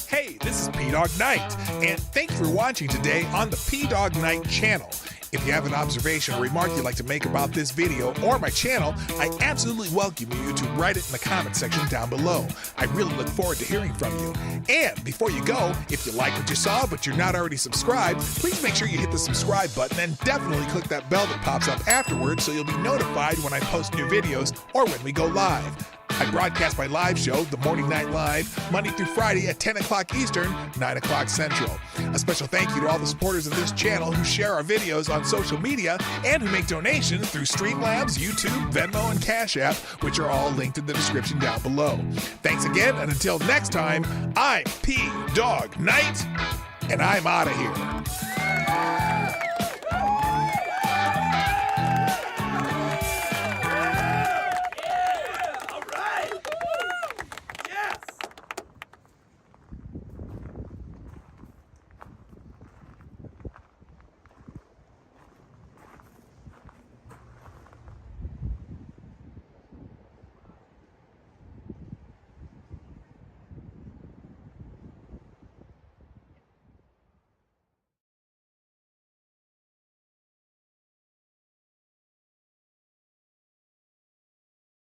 Hey, this is P-Dog Knight, and thank you for watching today on the P-Dog Knight channel. If you have an observation or remark you'd like to make about this video or my channel, I absolutely welcome you to write it in the comment section down below. I really look forward to hearing from you. And before you go, if you like what you saw but you're not already subscribed, please make sure you hit the subscribe button and definitely click that bell that pops up afterwards so you'll be notified when I post new videos or when we go live. I broadcast my live show, The Morning Night Live, Monday through Friday at 10 o'clock Eastern, 9 o'clock Central. A special thank you to all the supporters of this channel who share our videos on social media and who make donations through Streamlabs, YouTube, Venmo, and Cash App, which are all linked in the description down below. Thanks again, and until next time, I'm P-Dog Knight, and I'm out of here.